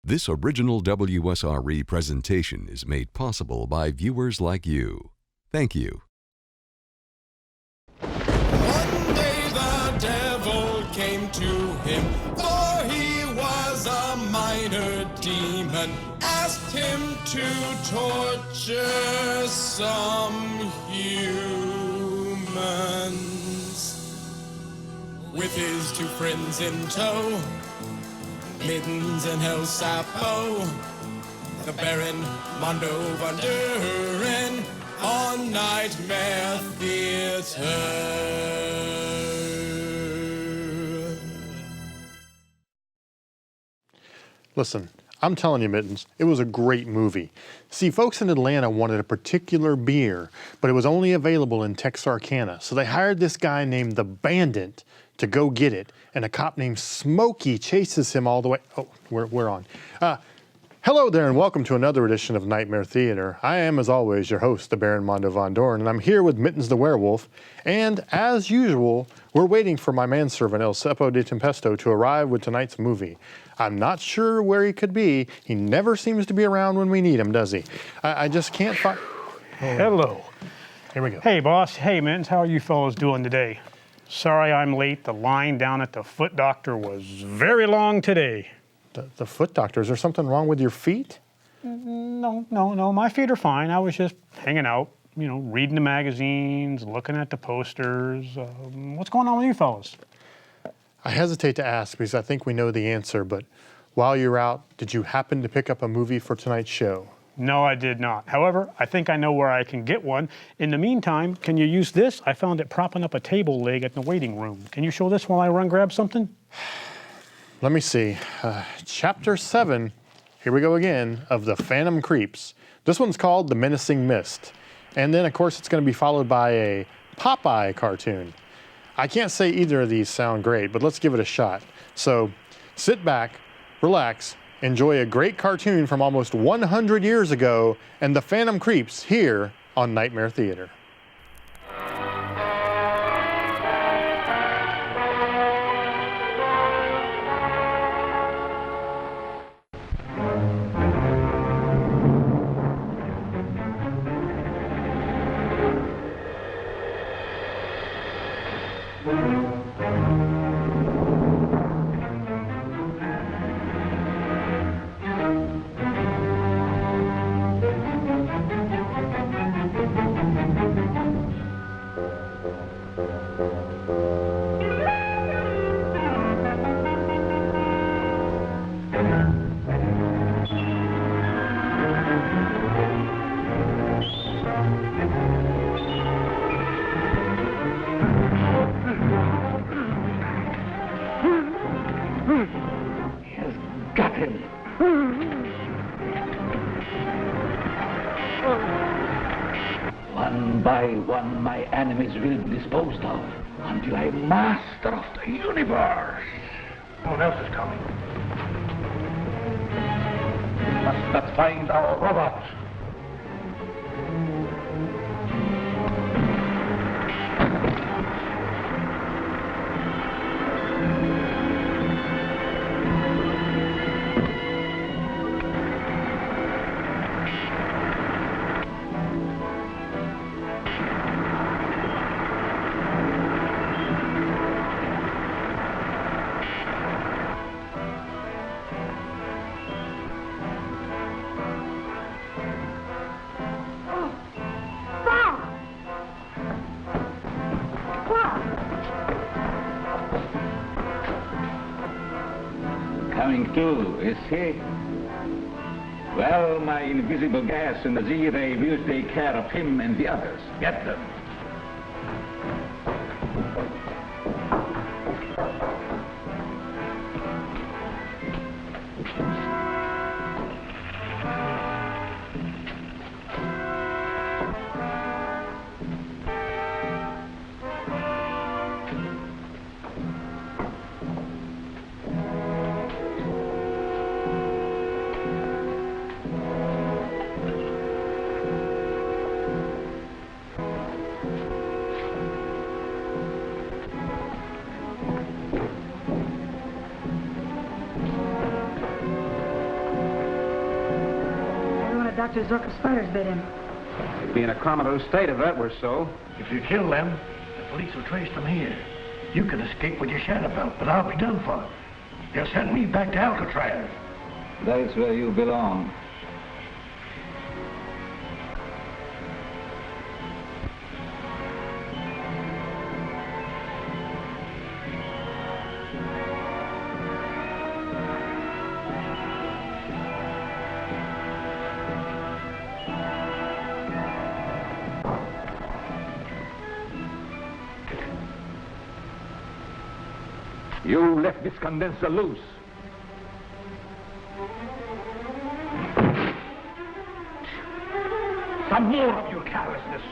This original WSRE presentation is made possible by viewers like you. Thank you. One day the devil came to him, for he was a minor demon, asked him to torture some humans. With his two friends in tow, Mittens and El Sapo, the Baron Mondo Van Duren on Nightmare Theater. Listen, I'm telling you, Mittens, it was a great movie. See, folks in Atlanta wanted a particular beer, but it was only available in Texarkana, so they hired this guy named the Bandit to go get it, and a cop named Smokey chases him all the way. Oh, we're on. Hello there, and welcome to another edition of Nightmare Theater. I am, as always, your host, the Baron Mondo Von Doren, and I'm here with Mittens the Werewolf, and as usual, we're waiting for my manservant El Cepo de Tempesto to arrive with tonight's movie. I'm not sure where he could be. He never seems to be around when we need him, does he? I just can't find... Hello. Here we go. Hey, boss. Hey, Mittens. How are you fellows doing today? Sorry I'm late. The line down at the foot doctor was very long today. The foot doctor, is there something wrong with your feet? No. My feet are fine. I was just hanging out, reading the magazines, looking at the posters. What's going on with you fellas? I hesitate to ask because I think we know the answer, but while you're out, did you happen to pick up a movie for tonight's show? No, I did not. However, I think I know where I can get one. In the meantime, can you use this? I found it propping up a table leg at the waiting room. Can you show this while I run grab something? Let me see. Chapter 7, here we go again, of The Phantom Creeps. This one's called The Menacing Mist. And then, of course, it's going to be followed by a Popeye cartoon. I can't say either of these sound great, but let's give it a shot. So sit back, relax, enjoy a great cartoon from almost 100 years ago, and The Phantom Creeps here on Nightmare Theater. One by one, my enemies will be disposed of until I am master of the universe. No one else is coming. We must not find our robot. Coming to, is he? Well, my invisible gas and the Z-ray will take care of him and the others. Get them. Dr. Zorka's spiders bit him. He'd be in a comatose state if that were so. If you kill them, the police will trace them here. You can escape with your shadow belt, but I'll be done for. They'll send me back to Alcatraz. That's where you belong. You left this condenser loose. Some more of your carelessness.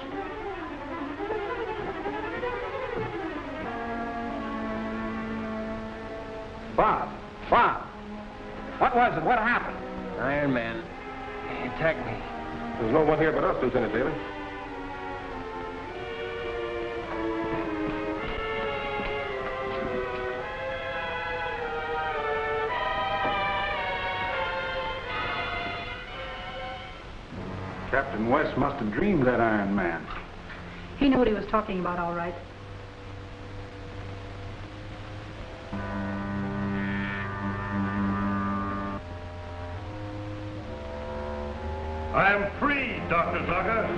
Bob! What was it? What happened? Iron Man. He attacked me. There's no one here but us, Lieutenant Daly. Captain West must have dreamed that Iron Man. He knew what he was talking about, all right. I'm free, Dr. Zorka.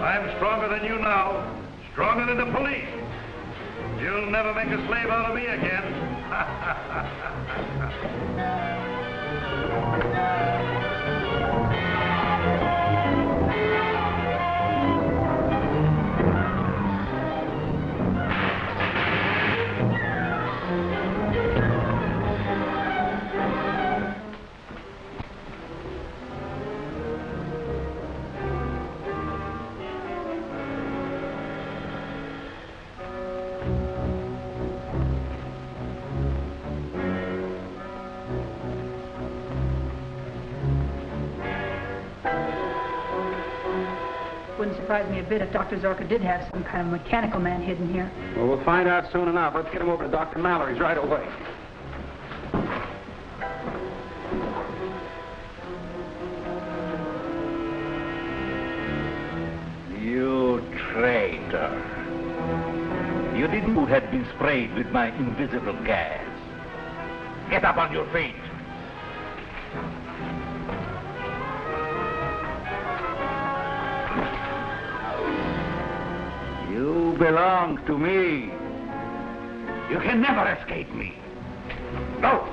I'm stronger than you now. Stronger than the police. You'll never make a slave out of me again. Wouldn't surprise me a bit if Dr. Zorka did have some kind of mechanical man hidden here. Well, we'll find out soon enough. Let's get him over to Dr. Mallory's right away. You traitor. You didn't know had been sprayed with my invisible gas. Get up on your feet. You belong to me. You can never escape me. Go!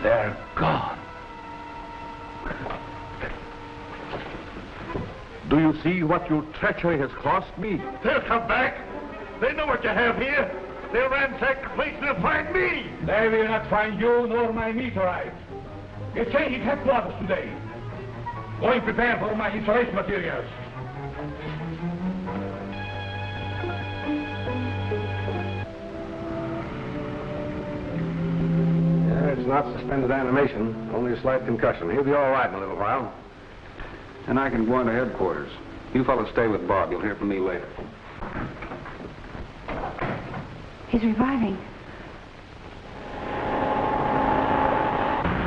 They're gone. Do you see what your treachery has cost me? They'll come back. They know what you have here. They'll ransack the place and they'll find me. They will not find you nor my meteorite. We're changing headquarters today. Going prepare for my installation materials. It's not suspended animation, only a slight concussion. He'll be all right in a little while. And I can go into headquarters. You fellows stay with Bob. You'll hear from me later. He's reviving.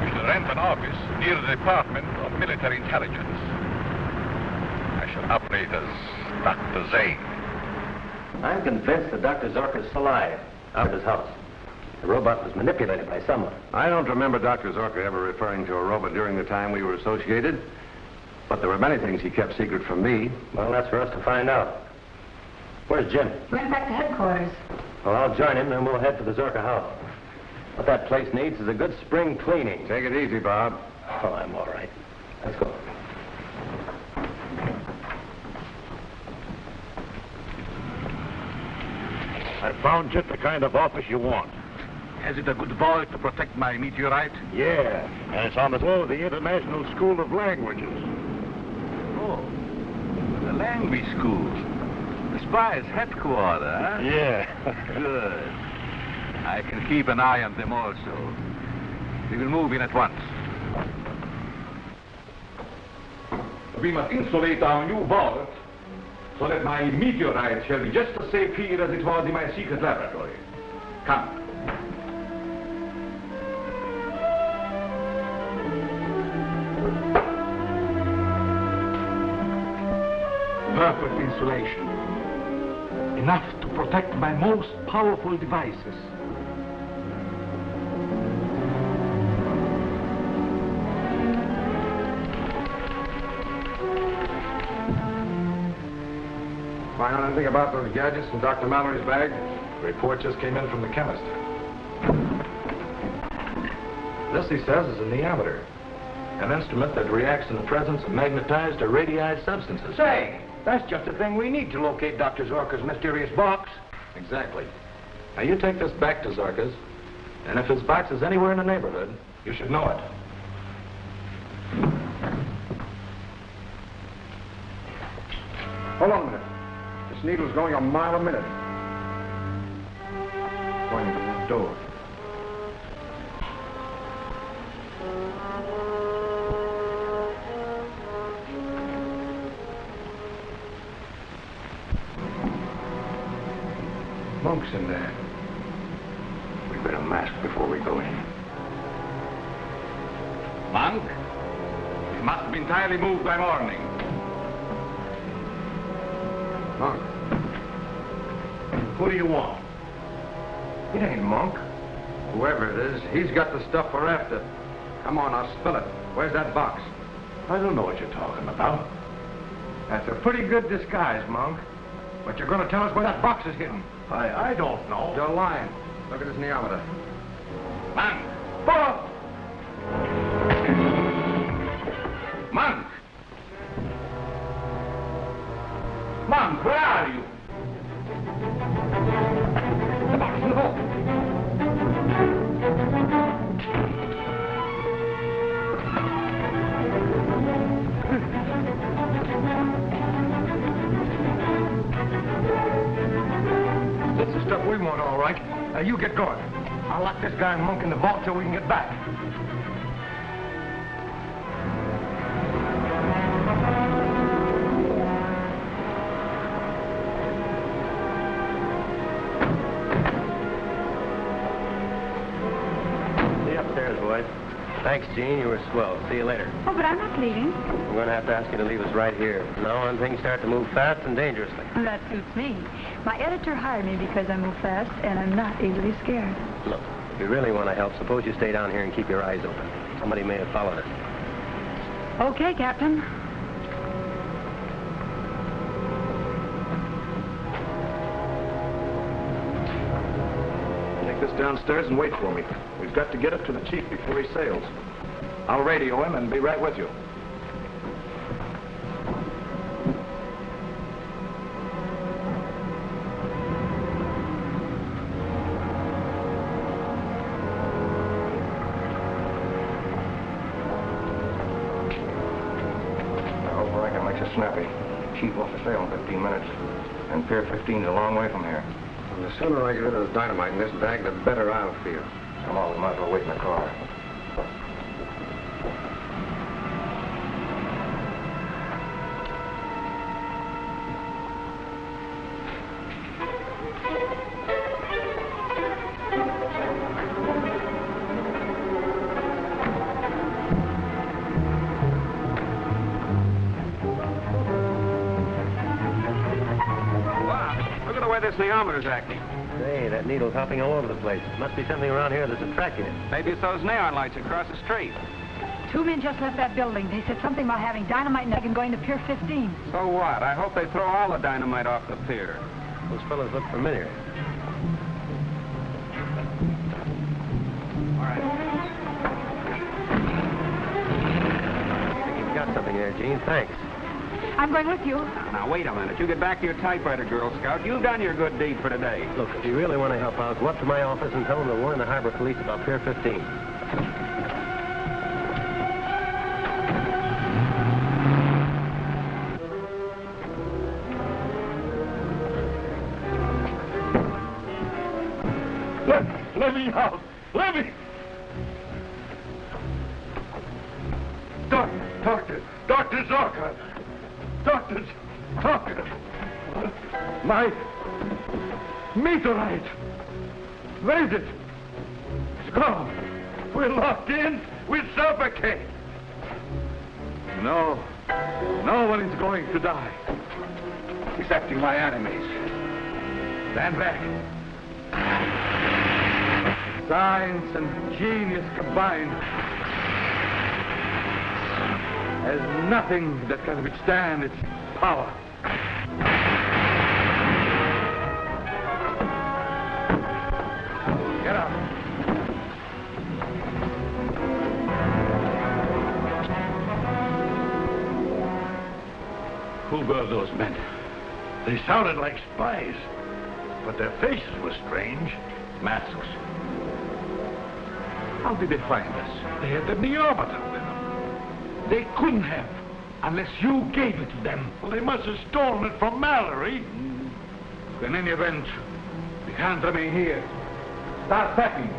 We shall rent an office near the Department of Military Intelligence. I shall operate as Dr. Zane. I'm convinced that Dr. Zorka's still alive, out of his house. The robot was manipulated by someone. I don't remember Dr. Zorka ever referring to a robot during the time we were associated, but there were many things he kept secret from me. Well, that's for us to find out. Where's Jim? He went back to headquarters. Well, I'll join him, then we'll head for the Zorka house. What that place needs is a good spring cleaning. Take it easy, Bob. Oh, I'm all right. Let's go. I found just the kind of office you want. Has it a good vault to protect my meteorite? Yeah, and it's on the floor of the International School of Languages. Oh, the language school. The spy's headquarters, huh? Yeah. Good. I can keep an eye on them also. We will move in at once. We must insulate our new vault so that my meteorite shall be just as safe here as it was in my secret laboratory. Come. Perfect insulation. Enough to protect my most powerful devices. Find out anything about those gadgets in Dr. Mallory's bag? The report just came in from the chemist. This, he says, is a neometer. An instrument that reacts in the presence of magnetized or radii substances. Say, that's just the thing we need to locate Dr. Zorka's mysterious box. Exactly. Now, you take this back to Zorka's, and if his box is anywhere in the neighborhood, you should know it. Hold on a minute. This needle's going a mile a minute. Pointing to the door. Monk's in there. We'd better mask before we go in. Monk, it must be entirely moved by morning. Monk. Who do you want? It ain't Monk. Whoever it is, he's got the stuff we're after. Come on, I'll spill it. Where's that box? I don't know what you're talking about. That's a pretty good disguise, Monk. But you're going to tell us where that box is hidden. I don't know. You're lying. Look at this neometer. Monk! Oh! Monk! Monk, where are you? The box in the vault. That's the stuff we want, all right. Now, you get going. I'll lock this guy and Monk in the vault till we can get back. See you upstairs, boys. Thanks, Gene. You were swell. See you later. Oh, but I'm not leaving. I'm going to have to ask you to leave us right here. From now on, things start to move fast and dangerously. Well, that suits me. My editor hired me because I move fast, and I'm not easily scared. Look, if you really want to help, suppose you stay down here and keep your eyes open. Somebody may have followed us. Okay, Captain. Take this downstairs and wait for me. We've got to get it to the chief before he sails. I'll radio him and be right with you. I hope Rankin makes it snappy. Chief wants to sail in 15 minutes, and Pier 15 is a long way from here. Well, the sooner I get rid of this dynamite in this bag, the better I'll feel. Come on, we might as well wait in the car. Look at the way this neometer's acting. Say, that needle's hopping all over the place. Must be something around here that's attracting it. Maybe it's those neon lights across the street. Two men just left that building. They said something about having dynamite and going to Pier 15. So what? I hope they throw all the dynamite off the pier. Those fellows look familiar. All right. I think you've got something there, Gene. Thanks. I'm going with you. Now, wait a minute. You get back to your typewriter, Girl Scout. You've done your good deed for today. Look, if you really want to help out, go up to my office and tell them to warn the harbor police about Pier 15. Look, Let me out! Let me! Dr. Zorka! Dr. Zorka! My meteorite! Where is it? It's gone. We're locked in. We'll suffocate. No. No one is going to die. Excepting my enemies. Stand back. Science and genius combined. There's nothing that can withstand its power. Get up. Who were those men? They sounded like spies, but their faces were strange. Masks. How did they find us? They had the neometer with them. They couldn't have, unless you gave it to them. Well, they must have stolen it from Mallory. In any event, we can't remain here. Start packing.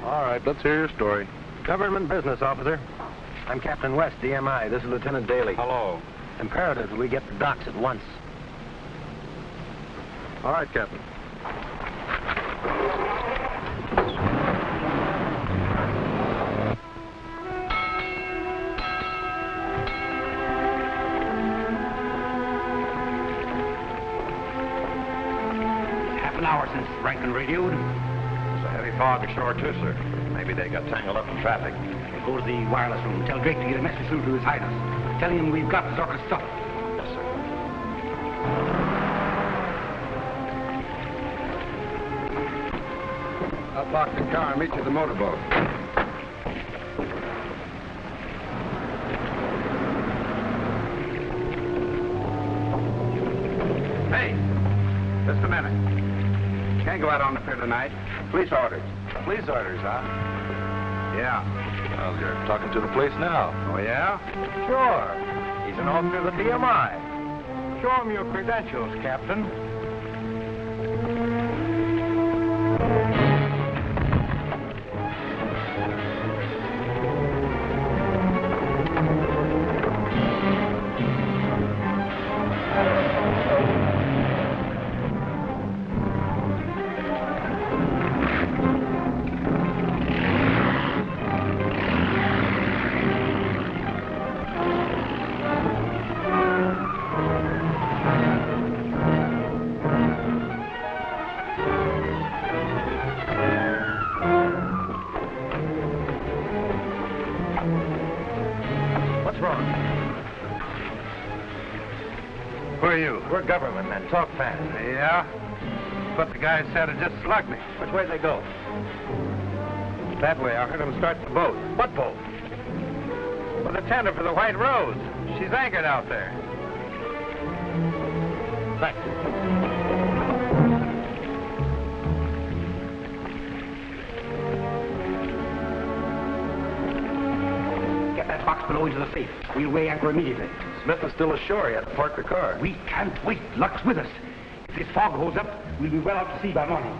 All right, let's hear your story. Government business officer. I'm Captain West, DMI. This is Lieutenant Daly. Hello. Imperative that we get the docks at once. All right, Captain. Half an hour since Rankin radioed. It's a heavy fog ashore, too, sir. Maybe they got tangled up in traffic. Go to the wireless room. Tell Drake to get a message through to His Highness. Tell him we've got Zorka's stuff. Yes, sir. I'll park the car and meet you at the motorboat. Hey, just a minute. Can't go out on the pier tonight. Police orders. Police orders, huh? Yeah. Well, you're talking to the police now. Oh, yeah? Sure. He's an officer of the DMI. Show him your credentials, Captain. We're government men. Talk fast. Yeah? But the guy said it just slugged me. Which way they go? That way. I heard him start the boat. What boat? Well, the tender for the White Rose. She's anchored out there. Thanks. Get that box below into the safe. We'll weigh anchor immediately. Smith is still ashore. He had to park the car. We can't wait. Luck's with us. If this fog holds up, we'll be well out to sea by morning.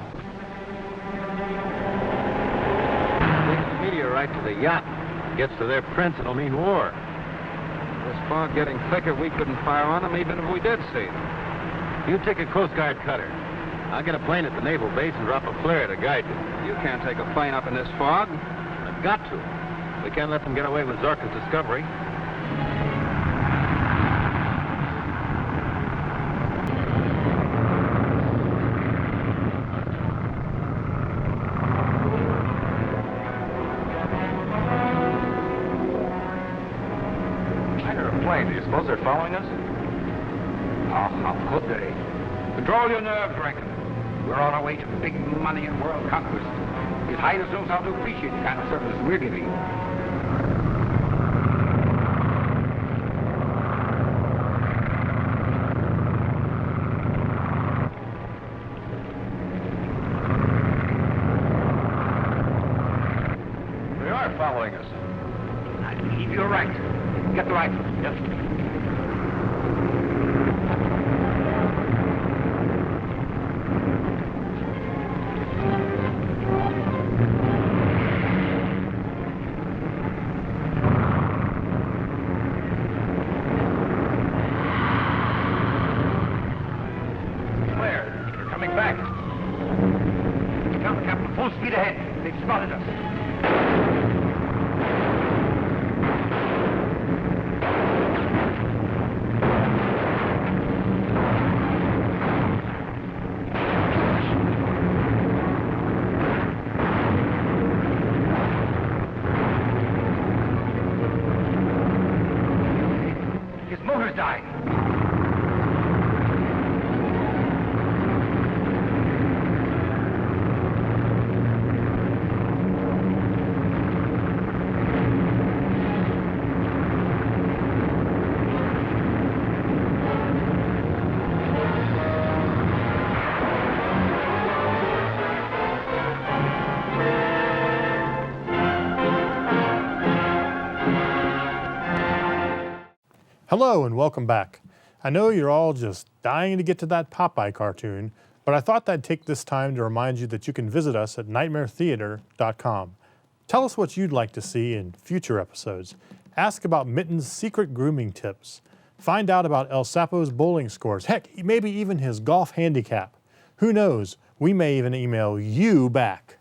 Takes the meteorite to the yacht. Gets to their prince, it'll mean war. This fog getting thicker, we couldn't fire on them even if we did see them. You take a Coast Guard cutter. I'll get a plane at the naval base and drop a flare to guide you. You can't take a plane up in this fog. I've got to. We can't let them get away with Zorka's discovery. Do you suppose they're following us? Oh, how could they? Control your nerves, Rankin. We're on our way to big money and world conquest. His Highness knows how to appreciate the kind of service we're giving. are following us. I believe you're right. Get the rifle. Yep. Clear. They're coming back. Tell the captain, full speed ahead. They've spotted us. His motor's dying. Hello and welcome back. I know you're all just dying to get to that Popeye cartoon, but I thought I'd take this time to remind you that you can visit us at nightmaretheater.com. Tell us what you'd like to see in future episodes. Ask about Mitten's secret grooming tips. Find out about El Sapo's bowling scores. Heck, maybe even his golf handicap. Who knows? We may even email you back.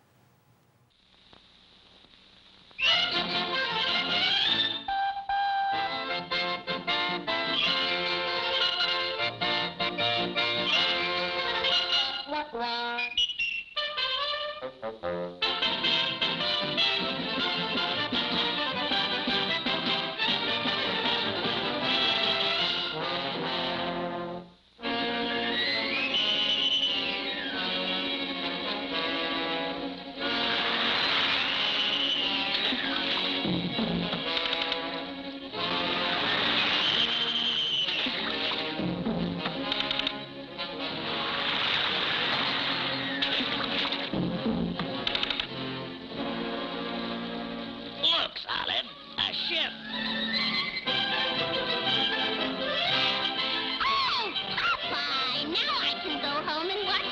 Look, Solid, a ship. Oh, Popeye! Now I can go home and watch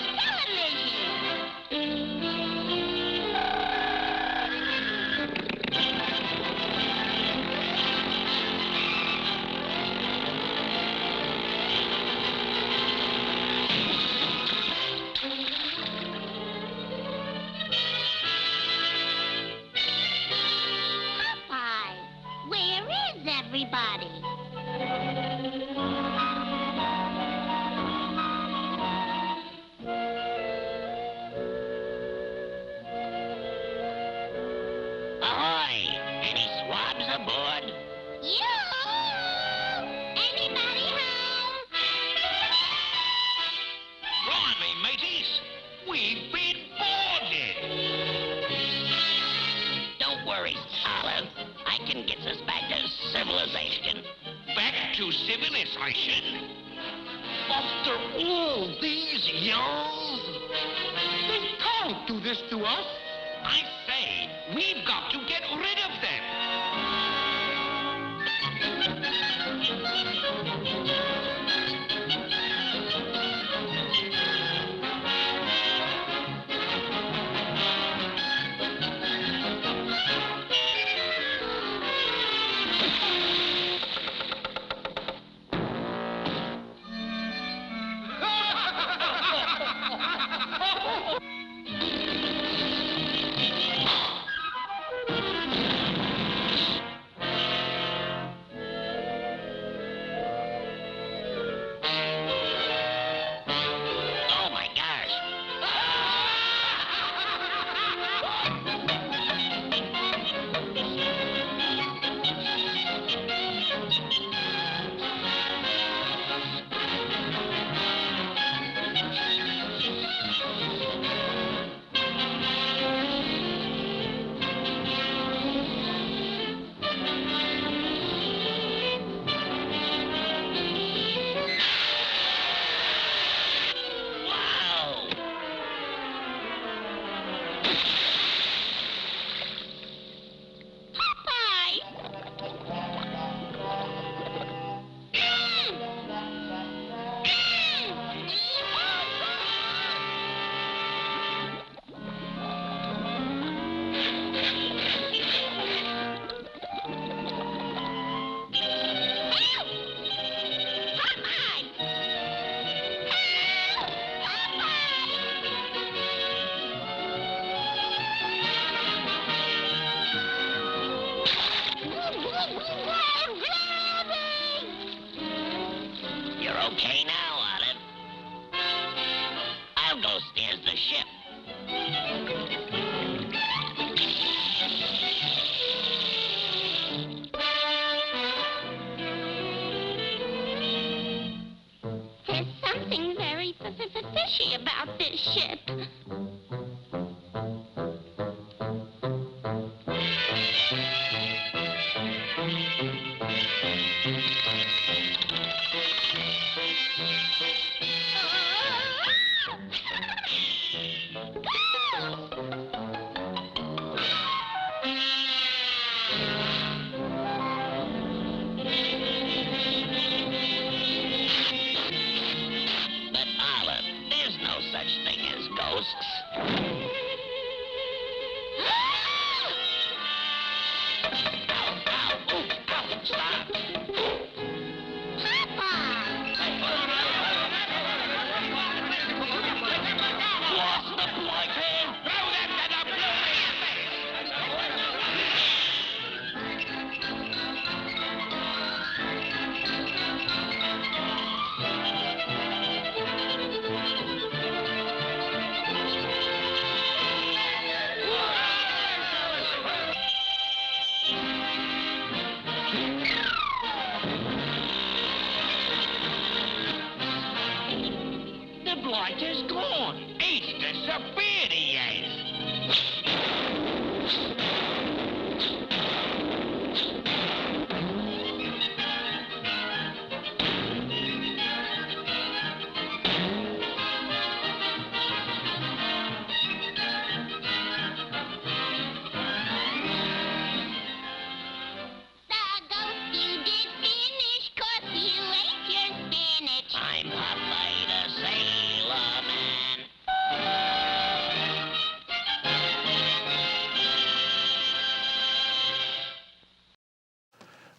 Popeye, where is everybody? Ahoy! Any swabs aboard? You! Anybody home? Blimey, mateys! We've been boarded! Don't worry, Solid. I can get us back to civilization. Back to civilization? After all these years? They can't do this to us. I say, we've got to get rid of them.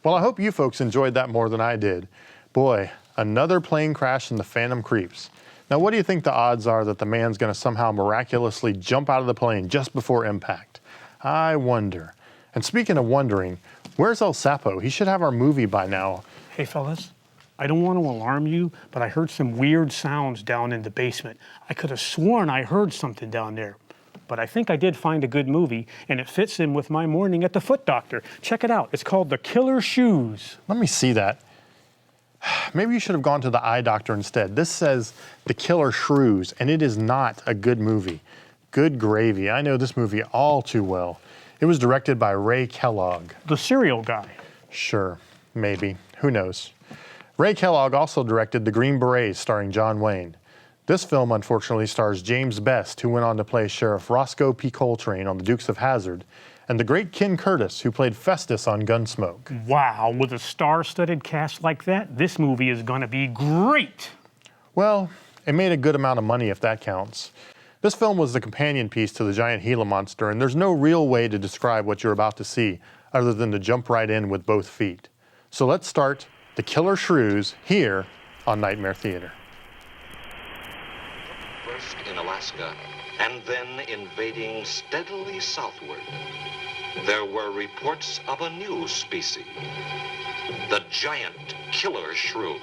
Well, I hope you folks enjoyed that more than I did. Boy, another plane crash in the Phantom Creeps. Now, what do you think the odds are that the man's going to somehow miraculously jump out of the plane just before impact? I wonder. And speaking of wondering, where's El Sapo? He should have our movie by now. Hey, fellas, I don't want to alarm you, but I heard some weird sounds down in the basement. I could have sworn I heard something down there. But I think I did find a good movie, and it fits in with my morning at the foot doctor. Check it out. It's called The Killer Shrews. Let me see that. Maybe you should have gone to the eye doctor instead. This says The Killer Shrews, and it is not a good movie. Good gravy. I know this movie all too well. It was directed by Ray Kellogg. The cereal guy. Sure, maybe. Who knows? Ray Kellogg also directed The Green Berets starring John Wayne. This film, unfortunately, stars James Best, who went on to play Sheriff Roscoe P. Coltrane on The Dukes of Hazzard, and the great Ken Curtis, who played Festus on Gunsmoke. Wow, with a star-studded cast like that, this movie is gonna be great! Well, it made a good amount of money if that counts. This film was the companion piece to the giant Gila monster, and there's no real way to describe what you're about to see other than to jump right in with both feet. So let's start The Killer Shrews here on Nightmare Theater. First in Alaska, and then invading steadily southward, there were reports of a new species, the giant killer shrew.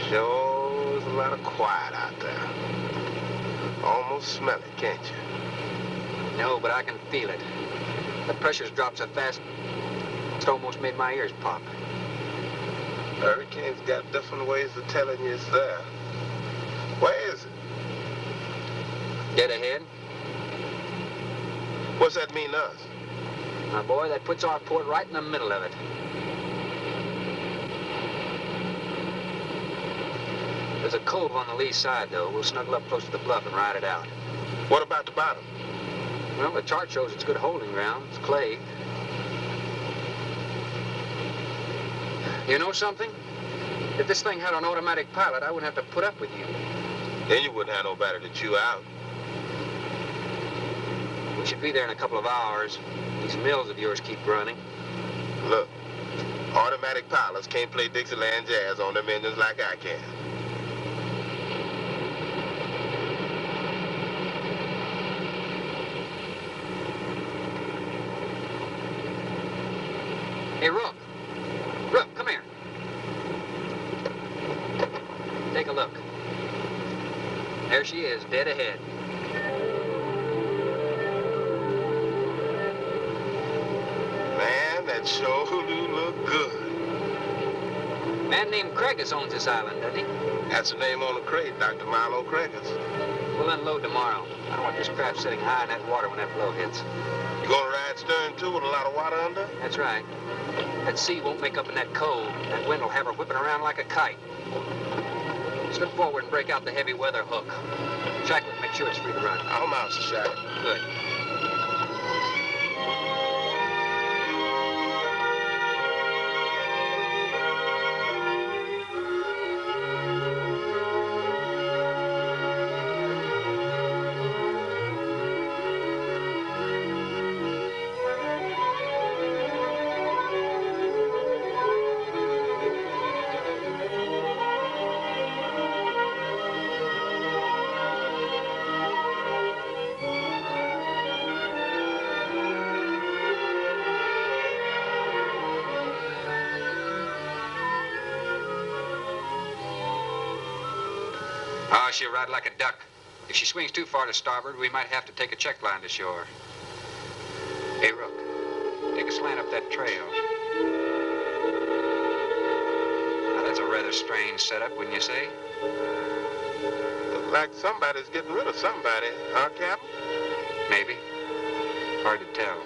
Sure is a lot of quiet out there. Almost smell it, can't you? No, but I can feel it. The pressure's dropped so fast, it's almost made my ears pop. Hurricane's got different ways of telling you it's there. Where is it? Dead ahead. What's that mean to us? My boy, that puts our port right in the middle of it. There's a cove on the lee side, though. We'll snuggle up close to the bluff and ride it out. What about the bottom? Well, the chart shows it's good holding ground. It's clay. You know something? If this thing had an automatic pilot, I wouldn't have to put up with you. Then you wouldn't have nobody to chew out. We should be there in a couple of hours. These mills of yours keep running. Look, automatic pilots can't play Dixieland jazz on them engines like I can. Hey, Rook. Rook, come here. Take a look. There she is, dead ahead. Man, that sure do look good. A man named Craigus owns this island, doesn't he? That's the name on the crate, Dr. Milo Craigus. We'll unload tomorrow. I don't want this craft sitting high in that water when that blow hits. You gonna ride stern, too, with a lot of water under? That's right. That sea won't make up in that cove. That wind will have her whipping around like a kite. Slip forward and break out the heavy weather hook. Shackle it, make sure it's free to run. I'm out, Shackle. Good. she'll ride like a duck. If she swings too far to starboard, we might have to take a check line to shore. Hey, Rook, take a slant up that trail. Now, that's a rather strange setup, wouldn't you say? Looks like somebody's getting rid of somebody, huh, Captain? Maybe. Hard to tell.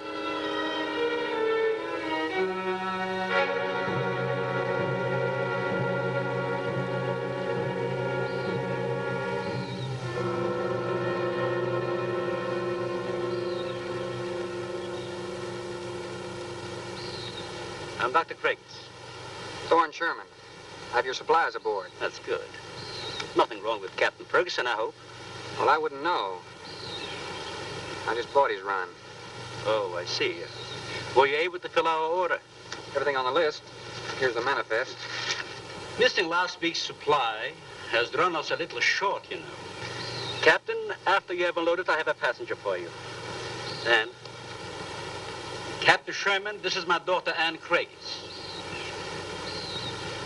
I'm Dr. Craigs. Thorne Sherman. Have your supplies aboard. That's good. Nothing wrong with Captain Ferguson, I hope. Well, I wouldn't know. I just bought his run. Oh, I see. Were you able to fill our order? Everything on the list. Here's the manifest. Missing last week's supply has run us a little short, you know. Captain, after you have unloaded, I have a passenger for you. And Captain Sherman, this is my daughter, Ann Craigs.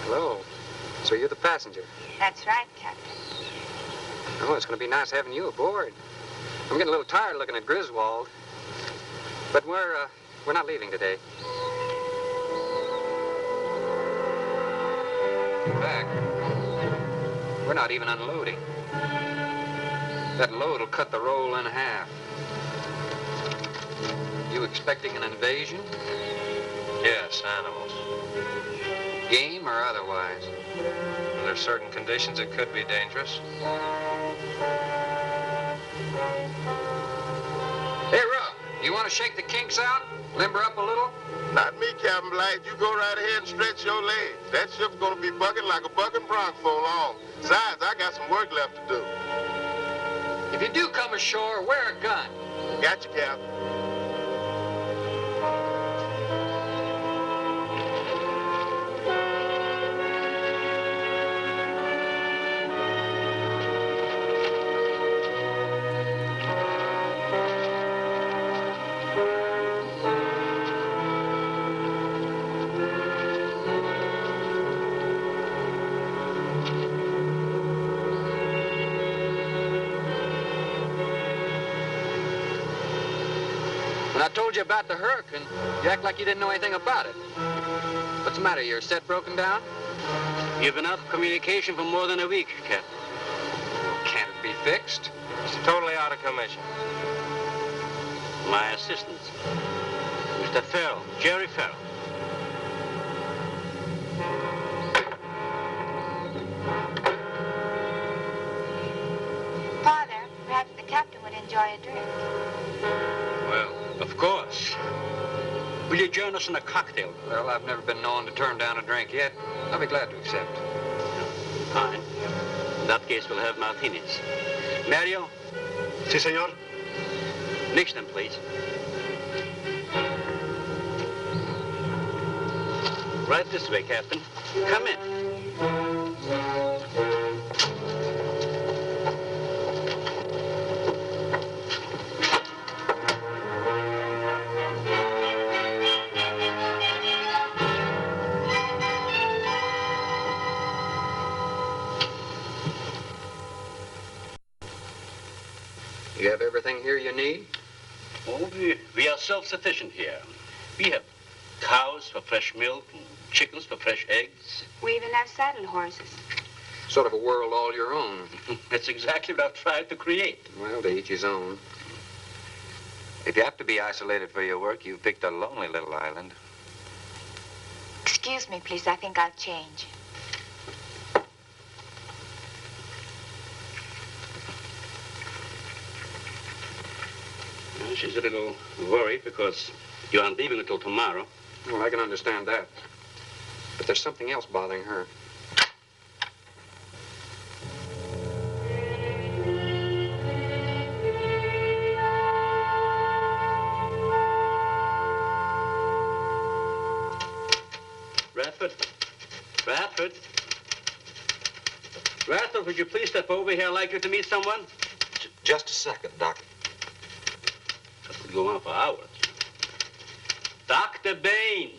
Hello. So you're the passenger? That's right, Captain. Oh, it's going to be nice having you aboard. I'm getting a little tired looking at Griswold. But we're not leaving today. In fact, we're not even unloading. That load will cut the roll in half. You expecting an invasion? Yes, animals. Game or otherwise? Under certain conditions, it could be dangerous. Hey, Rook, you want to shake the kinks out? Limber up a little? Not me, Captain Blythe. You go right ahead and stretch your legs. That ship's going to be bucking like a bucking bronc for long. Besides, I got some work left to do. If you do come ashore, wear a gun. Got you, Captain. When I told you about the hurricane, you act like you didn't know anything about it. What's the matter? Your set broken down? You've been out of communication for more than a week, Captain. Can't it be fixed? It's totally out of commission. My assistant, Mr. Farrell, Jerry Farrell. Father, perhaps the captain would enjoy a drink. Well, of course. Will you join us in a cocktail? Well, I've never been known to turn down a drink yet. I'll be glad to accept. Fine. In that case, we'll have martinis. Mario? Si, senor. Mix them, please. Right this way, Captain. Come in. You have everything here you need? Oh, we are self-sufficient here. We have cows for fresh milk and chickens for fresh eggs. We even have saddle horses. Sort of a world all your own. That's exactly what I've tried to create. Well, to each his own. If you have to be isolated for your work, you've picked a lonely little island. Excuse me, please. I think I'll change. Well, she's a little worried because you aren't leaving until tomorrow. Well, I can understand that. But there's something else bothering her. Radford, would you please step over here? I'd like you to meet someone. Just a second, Doc. That could go on for hours. Dr. Baines.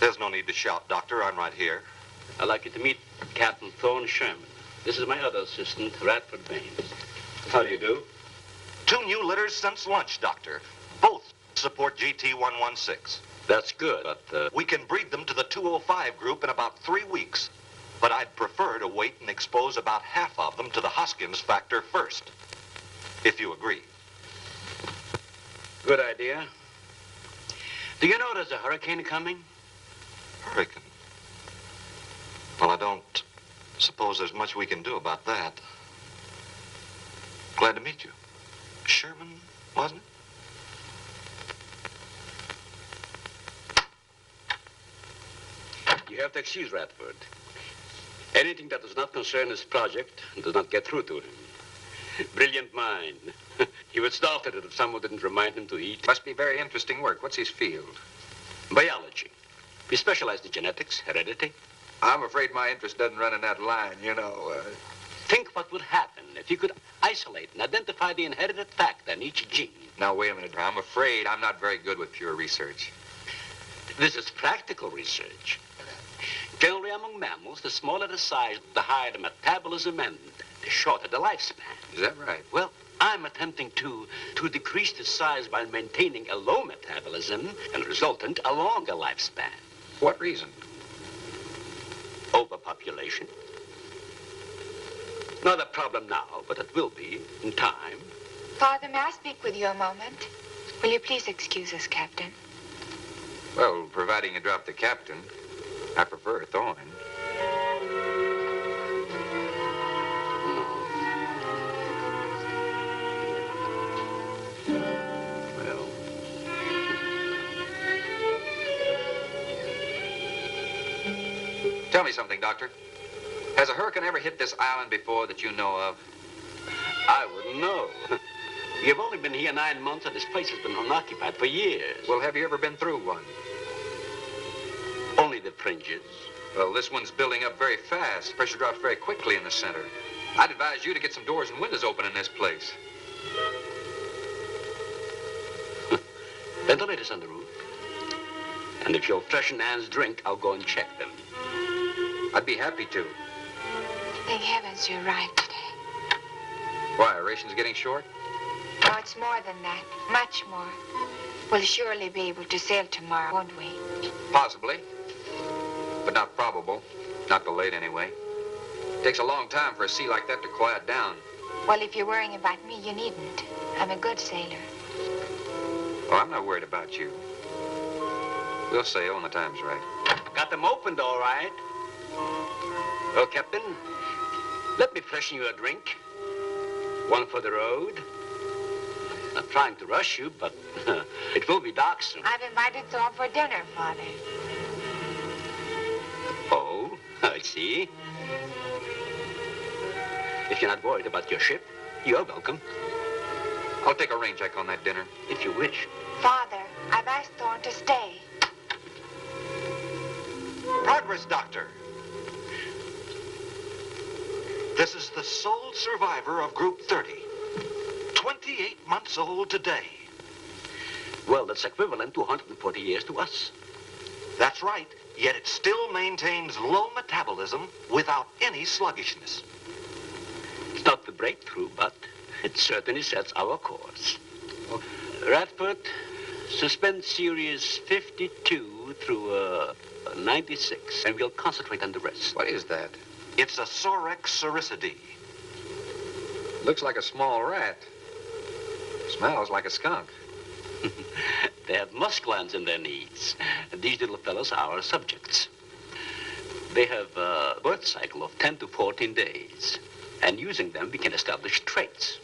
There's no need to shout, Doctor. I'm right here. I'd like you to meet Captain Thorne Sherman. This is my other assistant, Radford Baines. How do you do? 2 new litters since lunch, Doctor. Both support GT116. That's good, but we can breed them to the 205 group in about 3 weeks. But I'd prefer to wait and expose about half of them to the Hoskins factor first, if you agree. Good idea. Do you know there's a hurricane coming? Hurricane? Well, I don't suppose there's much we can do about that. Glad to meet you. Sherman, wasn't it? You have to excuse Radford. Anything that does not concern his project does not get through to him. Brilliant mind. He would starve at it if someone didn't remind him to eat. Must be very interesting work. What's his field? Biology. We specialize in genetics, heredity. I'm afraid my interest doesn't run in that line, you know. Think what would happen if you could isolate and identify the inherited factor in each gene. Now, wait a minute. I'm afraid I'm not very good with pure research. This is practical research. Generally, among mammals, the smaller the size, the higher the metabolism and the shorter the lifespan. Is that right? Well, I'm attempting to decrease the size by maintaining a low metabolism and resultant a longer lifespan. What reason? Overpopulation. Not a problem now, but it will be in time. Father, may I speak with you a moment? Will you please excuse us, Captain? Well, providing you drop the captain, I prefer Thorne. Well. Tell me something, Doctor. Has a hurricane ever hit this island before that you know of? I wouldn't know. You've only been here 9 months, and this place has been unoccupied for years. Well, have you ever been through one? Only the fringes. Well, this one's building up very fast. Pressure drops very quickly in the center. I'd advise you to get some doors and windows open in this place. Ventilators on the roof. And if you'll freshen Anne's drink, I'll go and check them. I'd be happy to. Thank heavens you arrived today. Why, are rations getting short? No, it's more than that. Much more. We'll surely be able to sail tomorrow, won't we? Possibly. But not probable. Not till late, anyway. It takes a long time for a sea like that to quiet down. Well, if you're worrying about me, you needn't. I'm a good sailor. Well, I'm not worried about you. We'll sail when the time's right. Got them opened, all right. Well, Captain, let me freshen you a drink. One for the road. Not trying to rush you, but it will be dark soon. I've invited Thorne for dinner, Father. Oh, I see. If you're not worried about your ship, you're welcome. I'll take a rain check on that dinner. If you wish. Father, I've asked Thorne to stay. Progress, Doctor. This is the sole survivor of Group 30. 28 months old today. Well, that's equivalent to 140 years to us. That's right. Yet it still maintains low metabolism without any sluggishness. It's not the breakthrough, but it certainly sets our course. Radford, suspend series 52 through 96, and we'll concentrate on the rest. What is that? It's a Sorex cericidae. Looks like a small rat. Smells like a skunk. They have musk glands in their knees. These little fellows are our subjects. They have a birth cycle of 10 to 14 days. And using them, we can establish traits.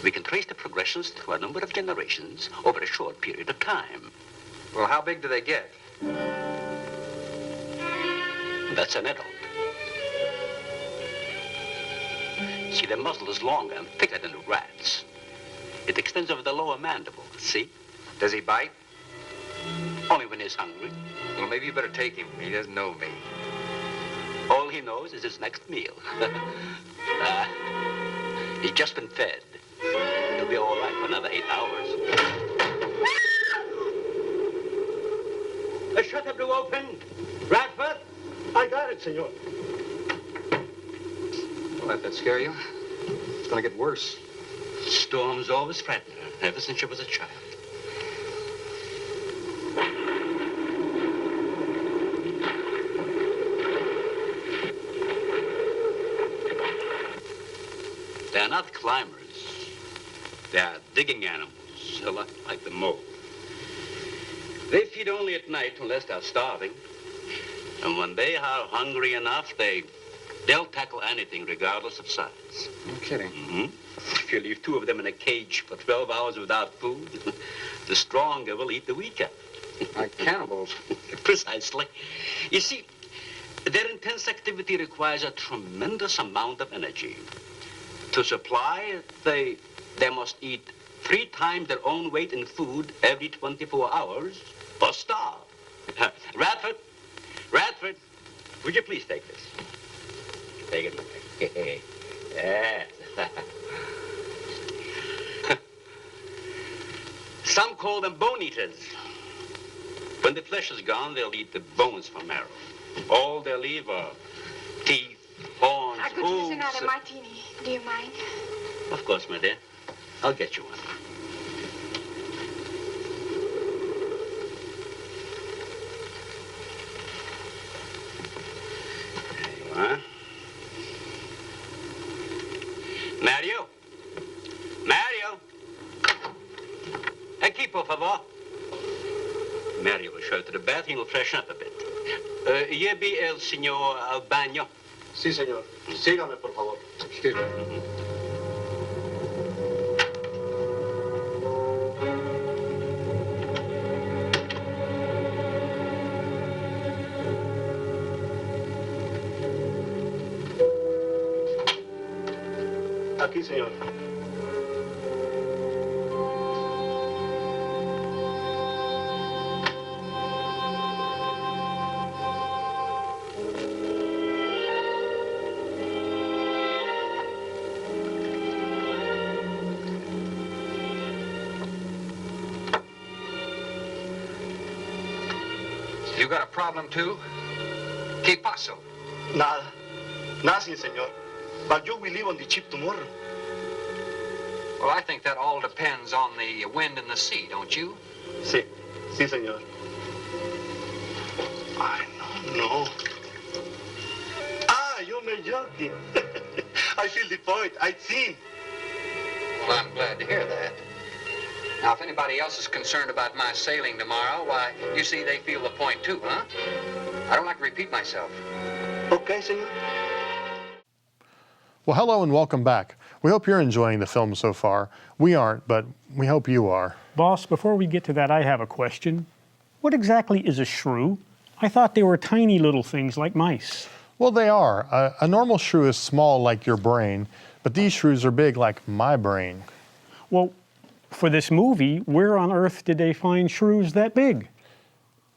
We can trace the progressions through a number of generations over a short period of time. Well, how big do they get? That's an adult. See, their muzzle is longer and thicker than the rat's. It extends over the lower mandible, see? Does he bite? Only when he's hungry. Well, maybe you better take him. He doesn't know me. All he knows is his next meal. He's just been fed. He'll be all right for another 8 hours. The shutter blew open. Radford? I got it, senor. let that scare you. It's gonna get worse. Storms always frightened her, ever since she was a child. They're not climbers. They are digging animals, a lot like the mole. They feed only at night unless they're starving. And when they are hungry enough, they'll tackle anything regardless of size. No kidding. Mm-hmm. If you leave two of them in a cage for 12 hours without food, the stronger will eat the weaker. Like cannibals. Precisely. You see, their intense activity requires a tremendous amount of energy. To supply, they must eat 3 times their own weight in food every 24 hours or starve. Radford, would you please take this? Take it away. Yes. Some call them bone eaters. When the flesh is gone, they'll eat the bones for marrow. All they'll leave are teeth, horns, I could use another martini. Do you mind? Of course, my dear. I'll get you one. There you are. Mario! Equipo, por favor. Mario will show to the bath. He'll freshen up a bit. Lleve el señor al baño. Sí, señor. Sígame, por favor. Excuse me. Aquí, señor. You got a problem, too? ¿Qué pasó? Nada. Nothing, señor. But you will leave on the ship tomorrow. Well, I think that all depends on the wind and the sea, don't you? Sí. Sí, señor. I don't know. Ah, you're not joking. I feel the point. I think. Well, I'm glad to hear that. Now, if anybody else is concerned about my sailing tomorrow, why, you see, they feel the point too, huh? I don't like to repeat myself. Okay, senor. Well, hello and welcome back. We hope you're enjoying the film so far. We aren't, but we hope you are. Boss, before we get to that, I have a question. What exactly is a shrew? I thought they were tiny little things like mice. Well, they are. A normal shrew is small like your brain, but these shrews are big like my brain. Well, for this movie, where on earth did they find shrews that big?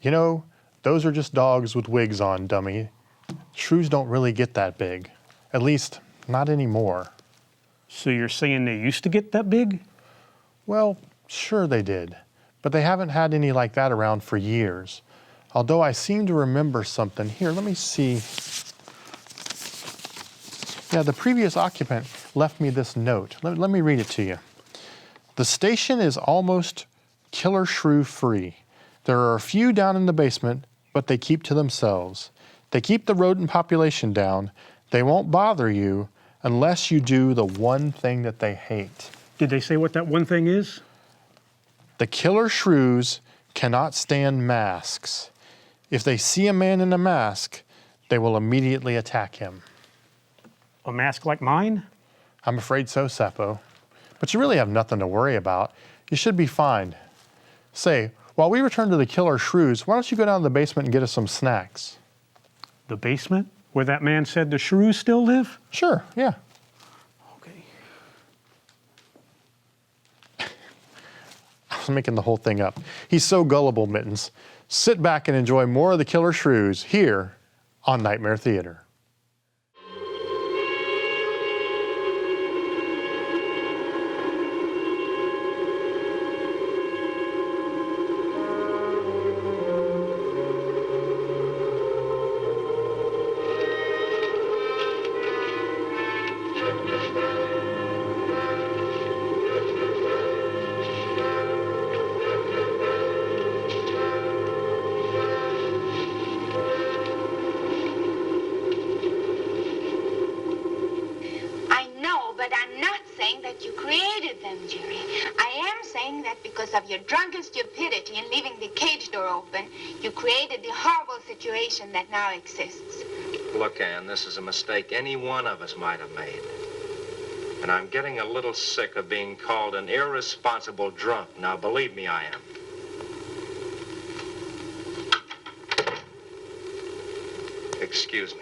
You know, those are just dogs with wigs on, dummy. Shrews don't really get that big. At least, not anymore. So you're saying they used to get that big? Well, sure they did. But they haven't had any like that around for years. Although I seem to remember something. Here, let me see. Yeah, the previous occupant left me this note. Let me read it to you. The station is almost killer shrew free. There are a few down in the basement, but they keep to themselves. They keep the rodent population down. They won't bother you unless you do the one thing that they hate. Did they say what that one thing is? The killer shrews cannot stand masks. If they see a man in a mask, they will immediately attack him. A mask like mine? I'm afraid so, Seppo. But you really have nothing to worry about. You should be fine. Say, while we return to the killer shrews, why don't you go down to the basement and get us some snacks? The basement? Where that man said the shrews still live? Sure, yeah. Okay. I was making the whole thing up. He's so gullible, Mittens. Sit back and enjoy more of the Killer Shrews here on Nightmare Theater. that you created them, Jerry. I am saying that because of your drunken stupidity in leaving the cage door open, you created the horrible situation that now exists. Look, Ann, this is a mistake any one of us might have made. And I'm getting a little sick of being called an irresponsible drunk. Now, believe me, I am. Excuse me.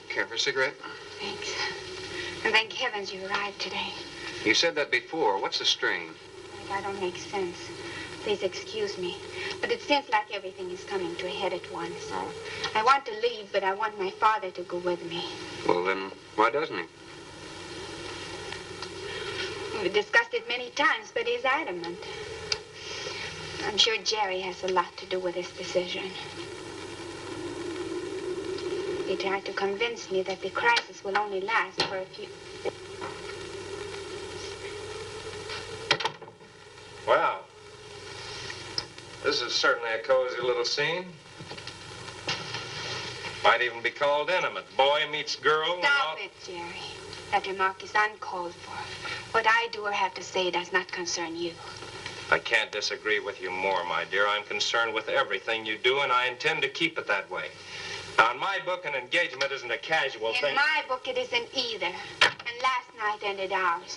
Care for a cigarette? Thanks. And thank heavens you arrived today. You said that before. What's the strain? That don't make sense. Please excuse me. But it seems like everything is coming to a head at once. Oh? I want to leave, but I want my father to go with me. Well, then, why doesn't he? We've discussed it many times, but he's adamant. I'm sure Jerry has a lot to do with this decision. He tried to convince me that the crisis will only last for a few... Well, this is certainly a cozy little scene. Might even be called intimate. Boy meets girl. Stop it, Jerry. That remark is uncalled for. What I do or have to say does not concern you. I can't disagree with you more, my dear. I'm concerned with everything you do, and I intend to keep it that way. Now, in my book, an engagement isn't a casual thing. In my book, it isn't either. And last night ended ours.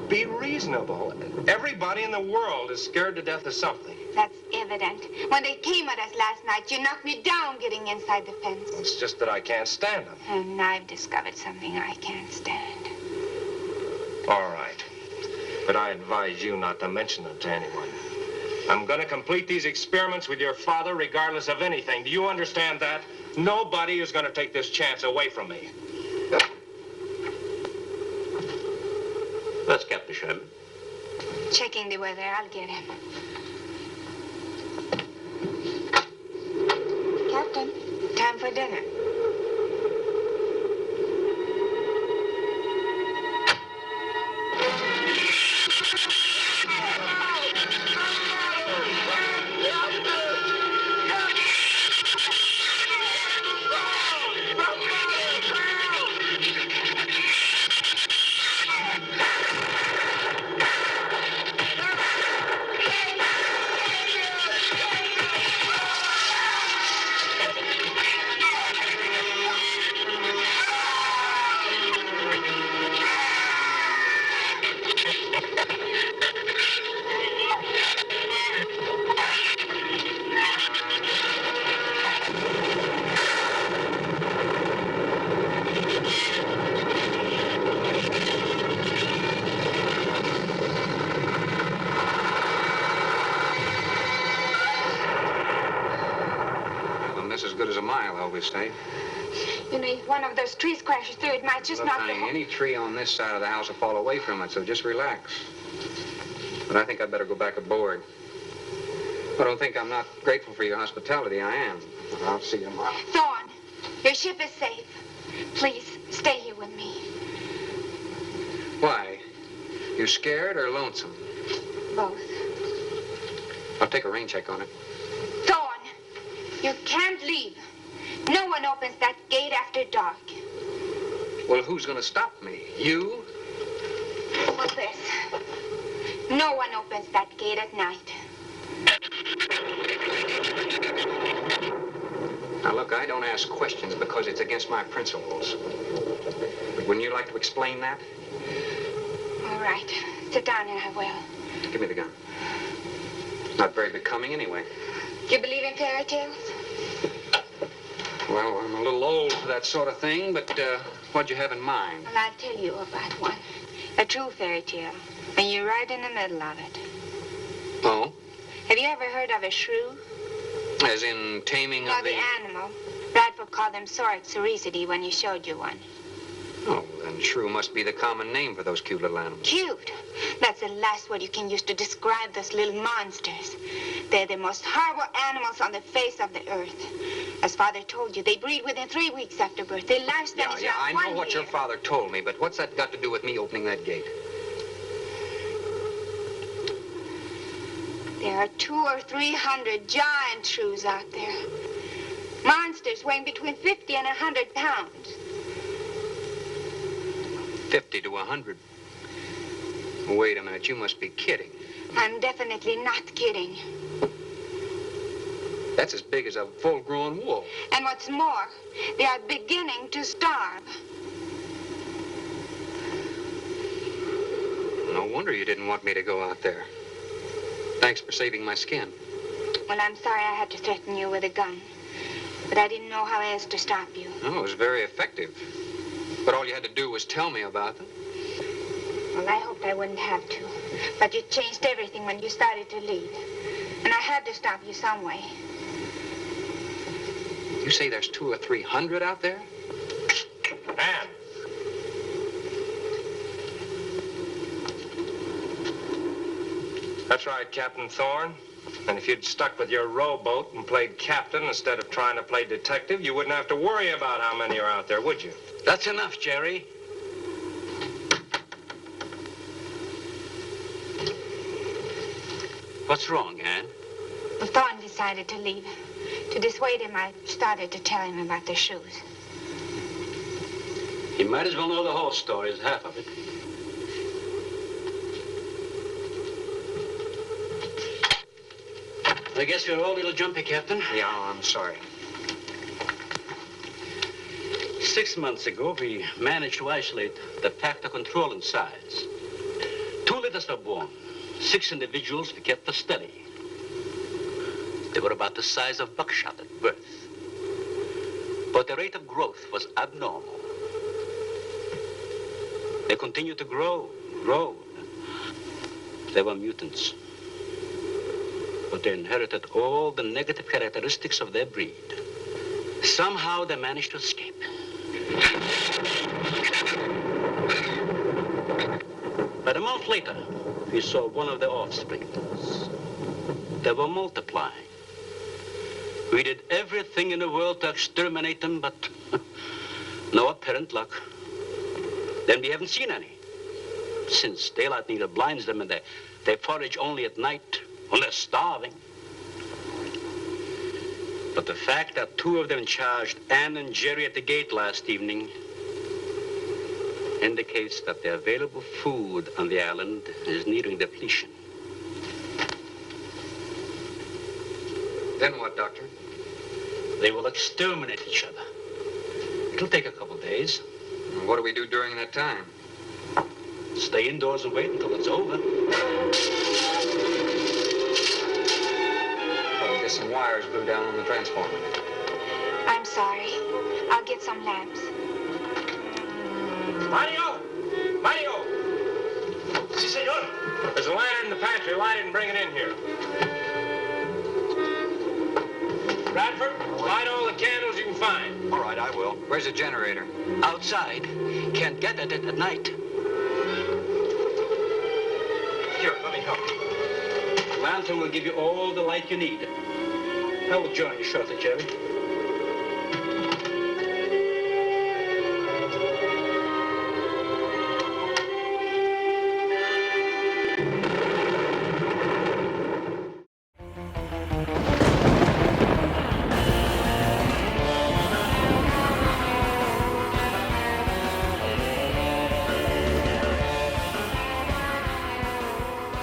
Be reasonable. Everybody in the world is scared to death of something. That's evident. When they came at us last night, you knocked me down getting inside the fence. It's just that I can't stand them. And I've discovered something I can't stand. All right. But I advise you not to mention it to anyone. I'm going to complete these experiments with your father regardless of anything. Do you understand that? Nobody is going to take this chance away from me. That's Captain Sherman. Checking the weather, I'll get him. Captain, time for dinner. As good as a mile, I always say. You know, if one of those trees crashes through, it might just knock the whole... Any tree on this side of the house will fall away from it, so just relax. But I think I'd better go back aboard. I don't think I'm not grateful for your hospitality. I am. I'll see you tomorrow. Thorne, your ship is safe. Please, stay here with me. Why? You're scared or lonesome? Both. I'll take a rain check on it. Thorn, you can't leave. No one opens that gate after dark. Well, who's going to stop me? You? Well, this. No one opens that gate at night. Now, look, I don't ask questions because it's against my principles. But wouldn't you like to explain that? All right. Sit down and I will. Give me the gun. Not very becoming anyway. Do you believe in fairy tales? Well, I'm a little old for that sort of thing, but what'd you have in mind? Well, I'll tell you about one. A true fairy tale. And you're right in the middle of it. Oh? Have you ever heard of a shrew? As in taming Well, of the... animal. Bradford called them soricity when you showed you one. Oh, then shrew must be the common name for those cute little animals. Cute. That's the last word you can use to describe those little monsters. They're the most horrible animals on the face of the earth. As Father told you, they breed within 3 weeks after birth. Their lifespan is I around know 1 what year. your father told me, but what's that got to do with me opening that gate? There are 200 or 300 giant shrews out there. Monsters weighing between 50 and 100 pounds. 50 to 100. Wait a minute, you must be kidding. I'm definitely not kidding. That's as big as a full-grown wolf. And what's more, they are beginning to starve. No wonder you didn't want me to go out there. Thanks for saving my skin. Well, I'm sorry I had to threaten you with a gun. But I didn't know how else to stop you. Oh, it was very effective. But all you had to do was tell me about them. Well, I hoped I wouldn't have to. But you changed everything when you started to leave. And I had to stop you some way. You say there's 200 or 300 out there? Anne. That's right, Captain Thorne. And if you'd stuck with your rowboat and played captain instead of trying to play detective, you wouldn't have to worry about how many are out there, would you? That's enough, Jerry. What's wrong, Anne? Well, Thorne decided to leave. To dissuade him, I started to tell him about the shoes. He might as well know the whole story as half of it. I guess you're all a little jumpy, Captain. Yeah, I'm sorry. 6 months ago, we managed to isolate the factor controlling size. 2 litters were born. 6 individuals we kept for study. They were about the size of buckshot at birth. But the rate of growth was abnormal. They continued to grow. They were mutants. But they inherited all the negative characteristics of their breed. Somehow they managed to escape. But a month later, we saw one of their offspring. They were multiplying. We did everything in the world to exterminate them, but no apparent luck. Then we haven't seen any. Since daylight neither blinds them and they forage only at night when they're starving. But the fact that 2 of them charged Anne and Jerry at the gate last evening indicates that the available food on the island is nearing depletion. Then what, Doctor? They will exterminate each other. It'll take a couple days. What do we do during that time? Stay indoors and wait until it's over. I guess some wires blew down on the transformer. I'm sorry. I'll get some lamps. Mario! Mario! Si, senor. There's a lantern in the pantry. Why didn't bring it in here? Bradford, light all the candles you can find. All right, I will. Where's the generator? Outside. Can't get at it at night. Here, let me help you. The lantern will give you all the light you need. I will join you shortly, Jerry.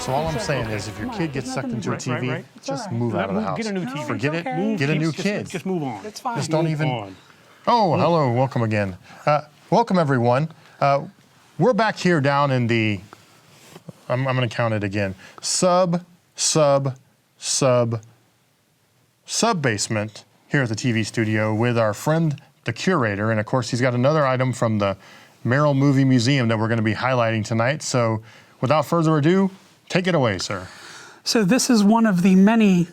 So all I'm saying is, if your kid gets sucked into a TV, just move out of the house. Get a new TV. Forget it. Get a new kid. Just move on. It's fine. Just don't even. Oh, hello. Welcome again. Welcome everyone. We're back here down in the. I'm going to count it again. Sub basement here at the TV studio with our friend, the curator, and of course he's got another item from the Merrill Movie Museum that we're going to be highlighting tonight. So, without further ado, take it away, sir. So this is one of the many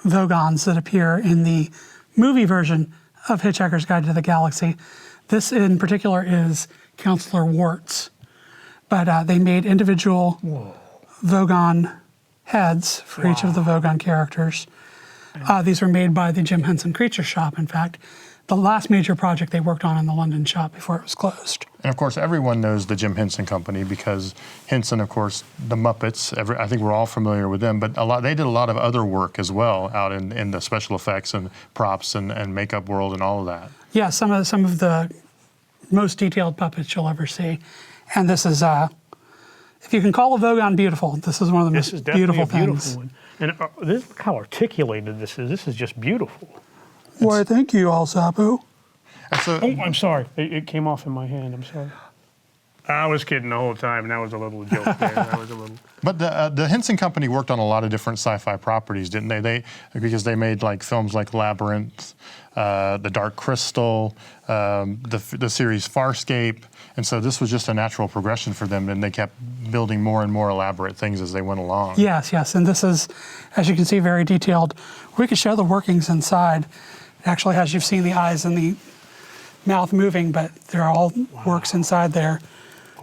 Vogons that appear in the movie version of Hitchhiker's Guide to the Galaxy. This in particular is Counselor Warts, but they made individual Vogon heads for each of the Vogon characters. These were made by the Jim Henson Creature Shop, in fact. The last major project they worked on in the London shop before it was closed. And of course, everyone knows the Jim Henson Company because Henson, of course, the Muppets, I think we're all familiar with them, but they did a lot of other work as well out in the special effects and props and makeup world and all of that. Yeah, some of the most detailed puppets you'll ever see. And this is, if you can call a Vogon beautiful, this is one of the most beautiful things. One. And look how articulated this is. This is just beautiful. Why, thank you, Alsapo. Oh, I'm sorry. It came off in my hand. I'm sorry. I was kidding the whole time, and that was a little joke there. That was a little. But the Henson Company worked on a lot of different sci-fi properties, didn't they? Because they made like films like Labyrinth, The Dark Crystal, the series Farscape, and so this was just a natural progression for them, and they kept building more and more elaborate things as they went along. Yes, and this is, as you can see, very detailed. We could show the workings inside. It actually has, you've seen the eyes and the mouth moving, but there are all works inside there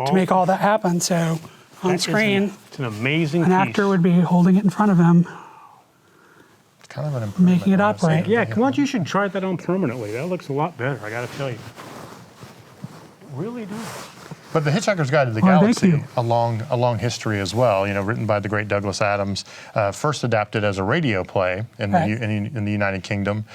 to make all that happen. So on screen, it's an amazing an actor would be holding it in front of him. It's kind of an improvement. Making it operate. Yeah, come on, you should try that on permanently. That looks a lot better, I gotta tell you. Really do. But the Hitchhiker's Guide to the Galaxy, a long history as well. You know, written by the great Douglas Adams, first adapted as a radio play in the United Kingdom.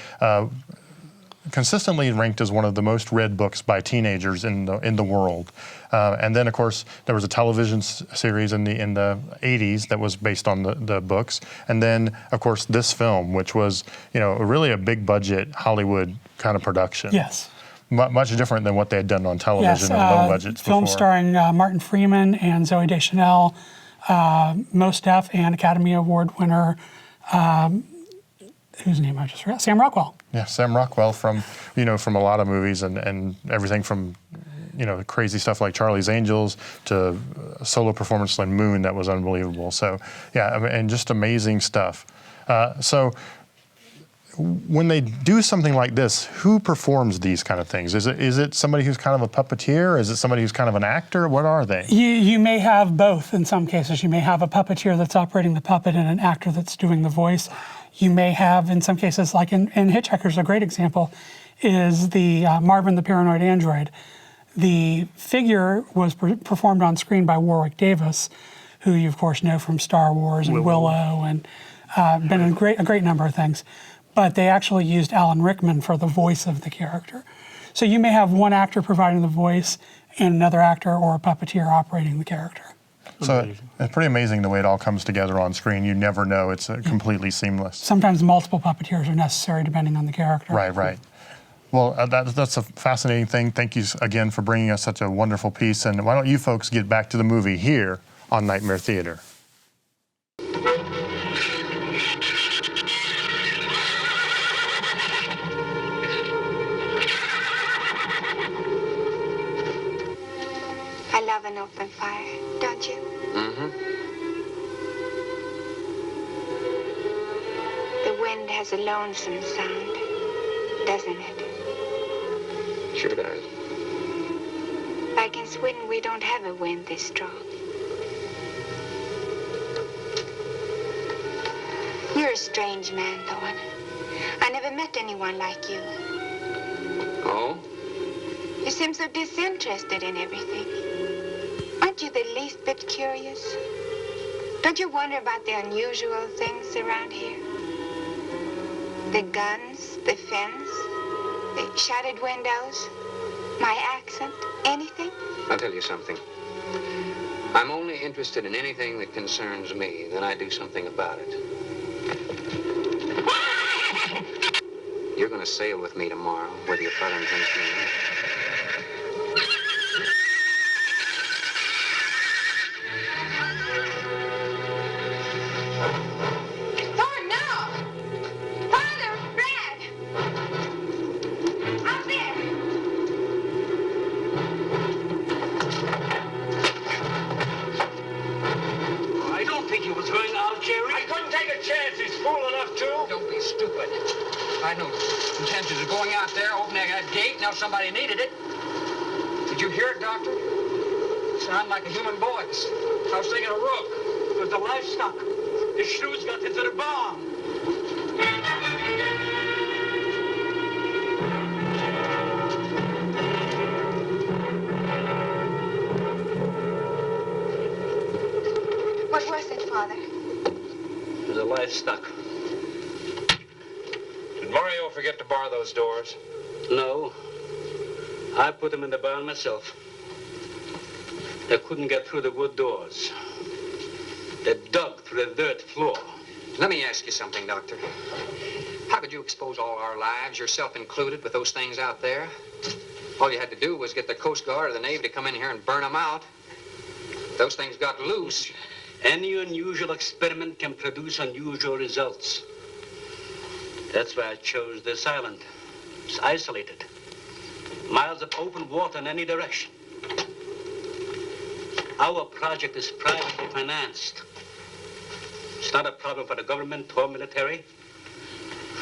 Consistently ranked as one of the most read books by teenagers in the world. And then, of course, there was a television series in the 80s that was based on the books. And then, of course, this film, which was, you know, really a big budget Hollywood kind of production. Yes. Much different than what they had done on television and low budgets film before. Starring Martin Freeman and Zooey Deschanel, Most Def and Academy Award winner, whose name I just forgot, Sam Rockwell. Yeah, Sam Rockwell from a lot of movies and everything from, you know, crazy stuff like Charlie's Angels to a solo performance like Moon that was unbelievable. So, yeah, and just amazing stuff. So when they do something like this, who performs these kind of things? Is it somebody who's kind of a puppeteer? Is it somebody who's kind of an actor? What are they? You may have both in some cases. You may have a puppeteer that's operating the puppet and an actor that's doing the voice. You may have, in some cases, like in Hitchhiker's, a great example is the Marvin the Paranoid Android. The figure was performed on screen by Warwick Davis, who you, of course, know from Star Wars and Willow and been in a great number of things. But they actually used Alan Rickman for the voice of the character. So you may have one actor providing the voice and another actor or a puppeteer operating the character. So it's pretty amazing the way it all comes together on screen. You never know. It's completely seamless. Sometimes multiple puppeteers are necessary depending on the character. Right. Well, that's a fascinating thing. Thank you again for bringing us such a wonderful piece. And why don't you folks get back to the movie here on Nightmare Theater. I love an open fire, don't you? Mm-hmm. The wind has a lonesome sound, doesn't it? Sure does. Like in Sweden, we don't have a wind this strong. You're a strange man, Thorne. I never met anyone like you. Oh? You seem so disinterested in everything. Aren't you the least bit curious? Don't you wonder about the unusual things around here? The guns, the fence, the shattered windows, my accent, anything? I'll tell you something. I'm only interested in anything that concerns me, then I do something about it. You're going to sail with me tomorrow, whether your father intends to or not. I had no intentions of going out there, opening that gate, now somebody needed it. Did you hear it, Doctor? Sounded like a human voice. I was thinking a rook. It was the livestock. The shrews got into the barn. What was it, Father? It was the livestock. Did Mario forget to bar those doors? No. I put them in the barn myself. They couldn't get through the wood doors. They dug through the dirt floor. Let me ask you something, Doctor. How could you expose all our lives, yourself included, with those things out there? All you had to do was get the Coast Guard or the Navy to come in here and burn them out. Those things got loose. Any unusual experiment can produce unusual results. That's why I chose this island. It's isolated. Miles of open water in any direction. Our project is privately financed. It's not a problem for the government or military.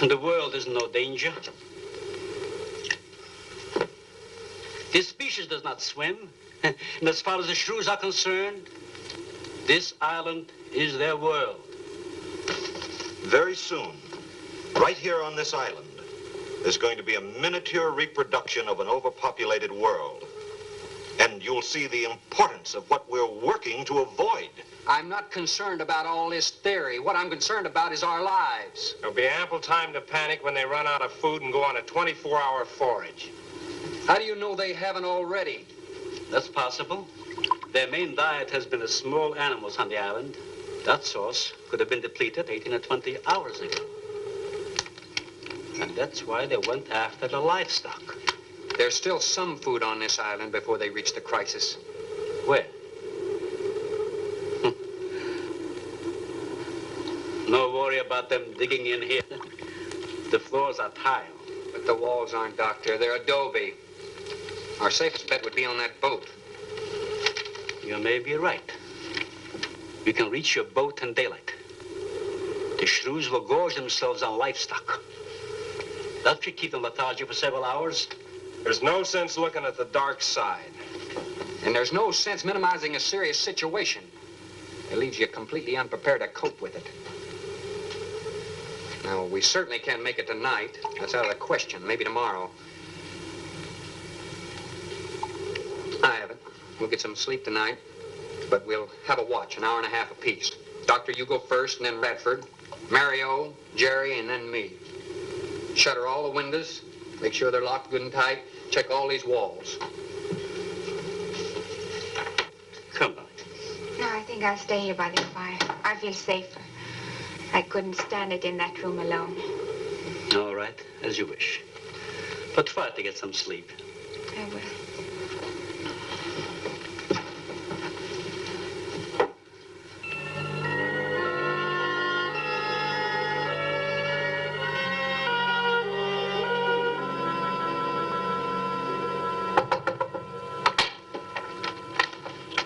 The world is in no danger. This species does not swim. And as far as the shrews are concerned, this island is their world. Very soon, right here on this island, there's going to be a miniature reproduction of an overpopulated world. And you'll see the importance of what we're working to avoid. I'm not concerned about all this theory. What I'm concerned about is our lives. There'll be ample time to panic when they run out of food and go on a 24-hour forage. How do you know they haven't already? That's possible. Their main diet has been the small animals on the island. That source could have been depleted 18 or 20 hours ago. And that's why they went after the livestock. There's still some food on this island before they reach the crisis. Where? No worry about them digging in here. The floors are tile. But the walls aren't, Doctor. They're adobe. Our safest bet would be on that boat. You may be right. You can reach your boat in daylight. The shrews will gorge themselves on livestock. That should keep them lethargic for several hours. There's no sense looking at the dark side. And there's no sense minimizing a serious situation. It leaves you completely unprepared to cope with it. Now, we certainly can't make it tonight. That's out of the question. Maybe tomorrow. I have it. We'll get some sleep tonight, but we'll have a watch, an hour and a half apiece. Doctor, you go first, and then Radford, Mario, Jerry, and then me. Shutter all the windows. Make sure they're locked good and tight. Check all these walls. Come on. No, I think I'll stay here by the fire. I feel safer. I couldn't stand it in that room alone. All right, as you wish. But try to get some sleep. I will.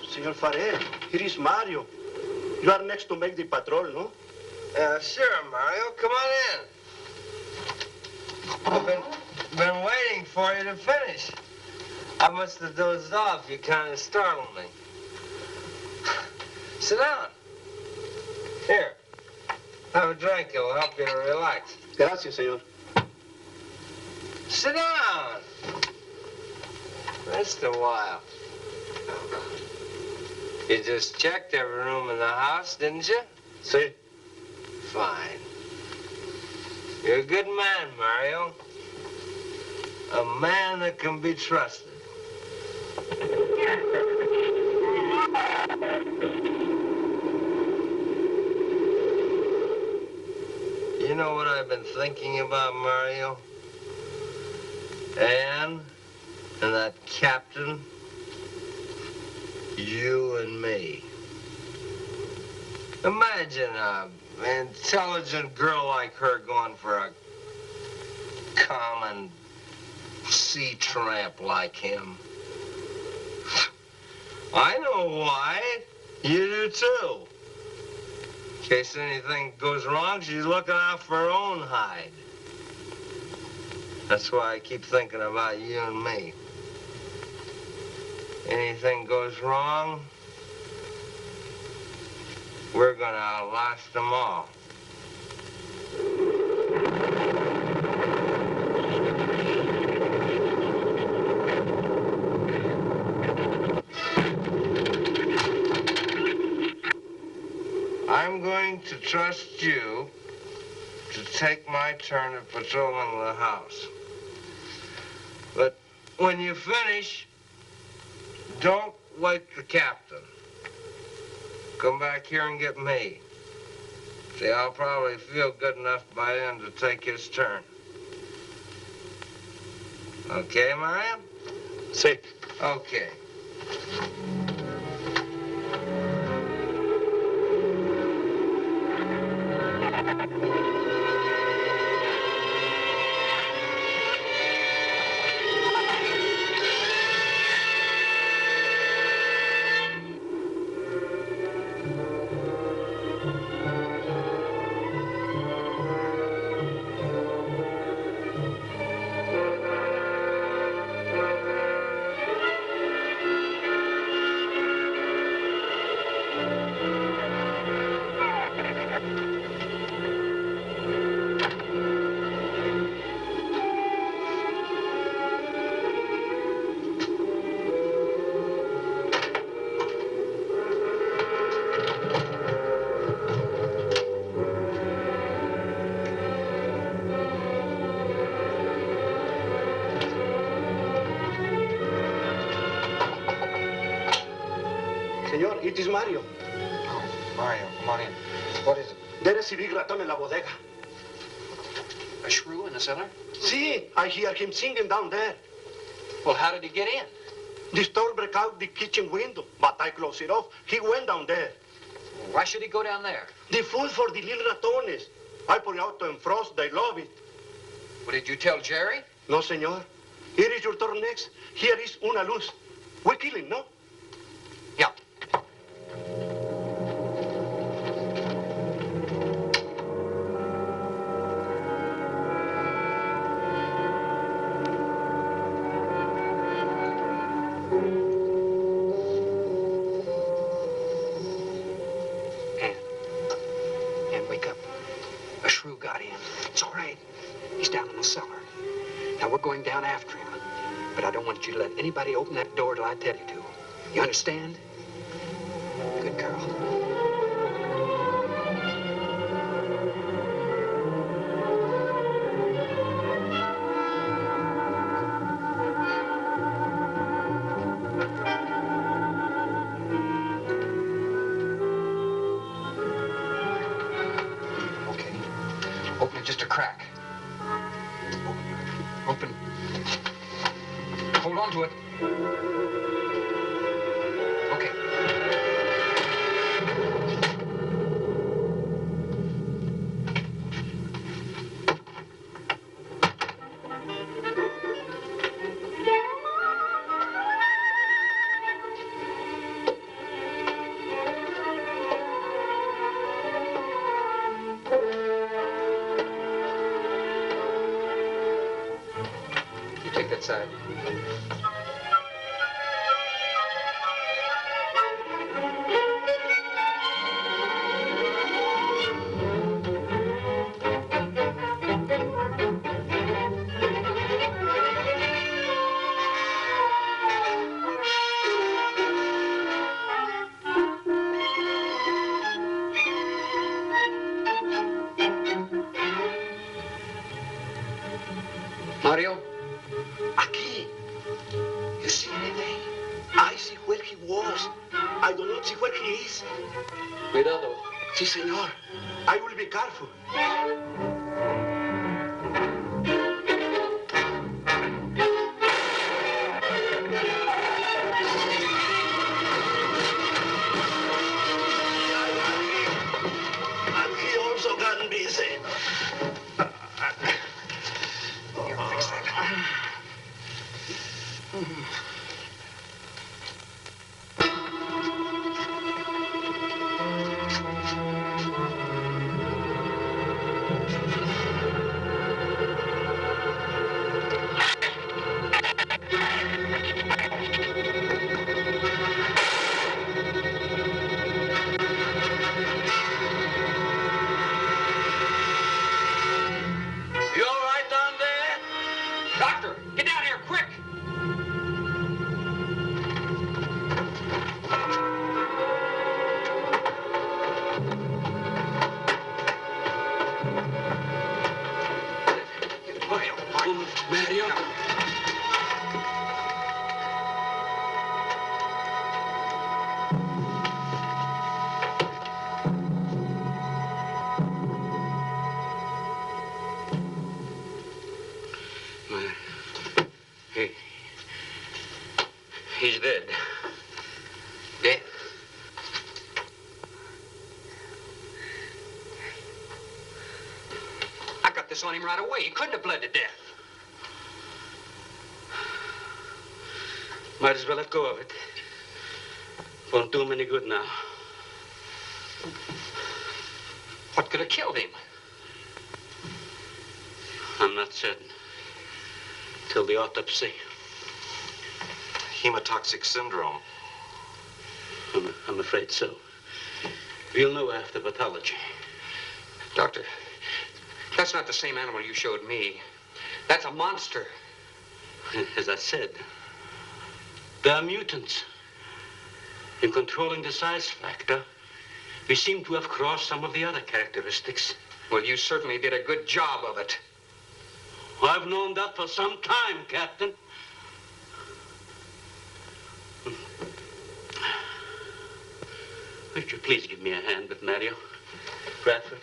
Senor Farrell, here is Mario. You are next to make the patrol, no? Sure, Mario. Come on in. I've been waiting for you to finish. I must have dozed off. You kind of startled me. Sit down. Here. Have a drink. It'll help you to relax. Gracias, senor. Sit down. Rest a while. You just checked every room in the house, didn't you? Si. Fine. You're a good man, Mario. A man that can be trusted. You know what I've been thinking about, Mario? Anne and that captain, you and me. Imagine an intelligent girl like her going for a common sea tramp like him. I know why. You do too. In case anything goes wrong, she's looking out for her own hide. That's why I keep thinking about you and me. Anything goes wrong, we're gonna outlast them all. I'm going to trust you to take my turn of patrolling the house. But when you finish, don't wake the captain. Come back here and get me. See, I'll probably feel good enough by then to take his turn. Okay, Mario? Sí. Okay. Señor, it is Mario. Oh, Mario, come on in. What is it? There is a big ratón en la bodega. A shrew in the cellar? Sí, I hear him singing down there. Well, how did he get in? The store broke out the kitchen window, but I closed it off. He went down there. Why should he go down there? The food for the little ratones. I put it out to frost. They love it. Well, did you tell Jerry? No, señor. Here is your turn next. Here is una luz. We kill him, no? Yeah. Ann, wake up. A shrew got in. It's all right. He's down in the cellar. Now, we're going down after him. But I don't want you to let anybody open that door till I tell you to. You understand? Good girl. Okay. Open it just a crack. Open. Hold on to it. Okay. You take that side. Mario? Aquí. You see anything? I see where he was. I I do not see where he is. Cuidado. Si, senor. I will be careful. And he also got busy. You fix that. You all right down there? Doctor, get down here, quick! Mario. He's dead. Dead? I got this on him right away. He couldn't have bled to death. Might as well let go of it. Won't do him any good now. What could have killed him? I'm not certain. Till the autopsy. Hemotoxic syndrome. I'm afraid so. We'll know after pathology. Doctor, that's not the same animal you showed me. That's a monster. As I said, there are mutants. In controlling the size factor, we seem to have crossed some of the other characteristics. Well, you certainly did a good job of it. I've known that for some time, Captain. Would you please give me a hand with Mario? Bradford,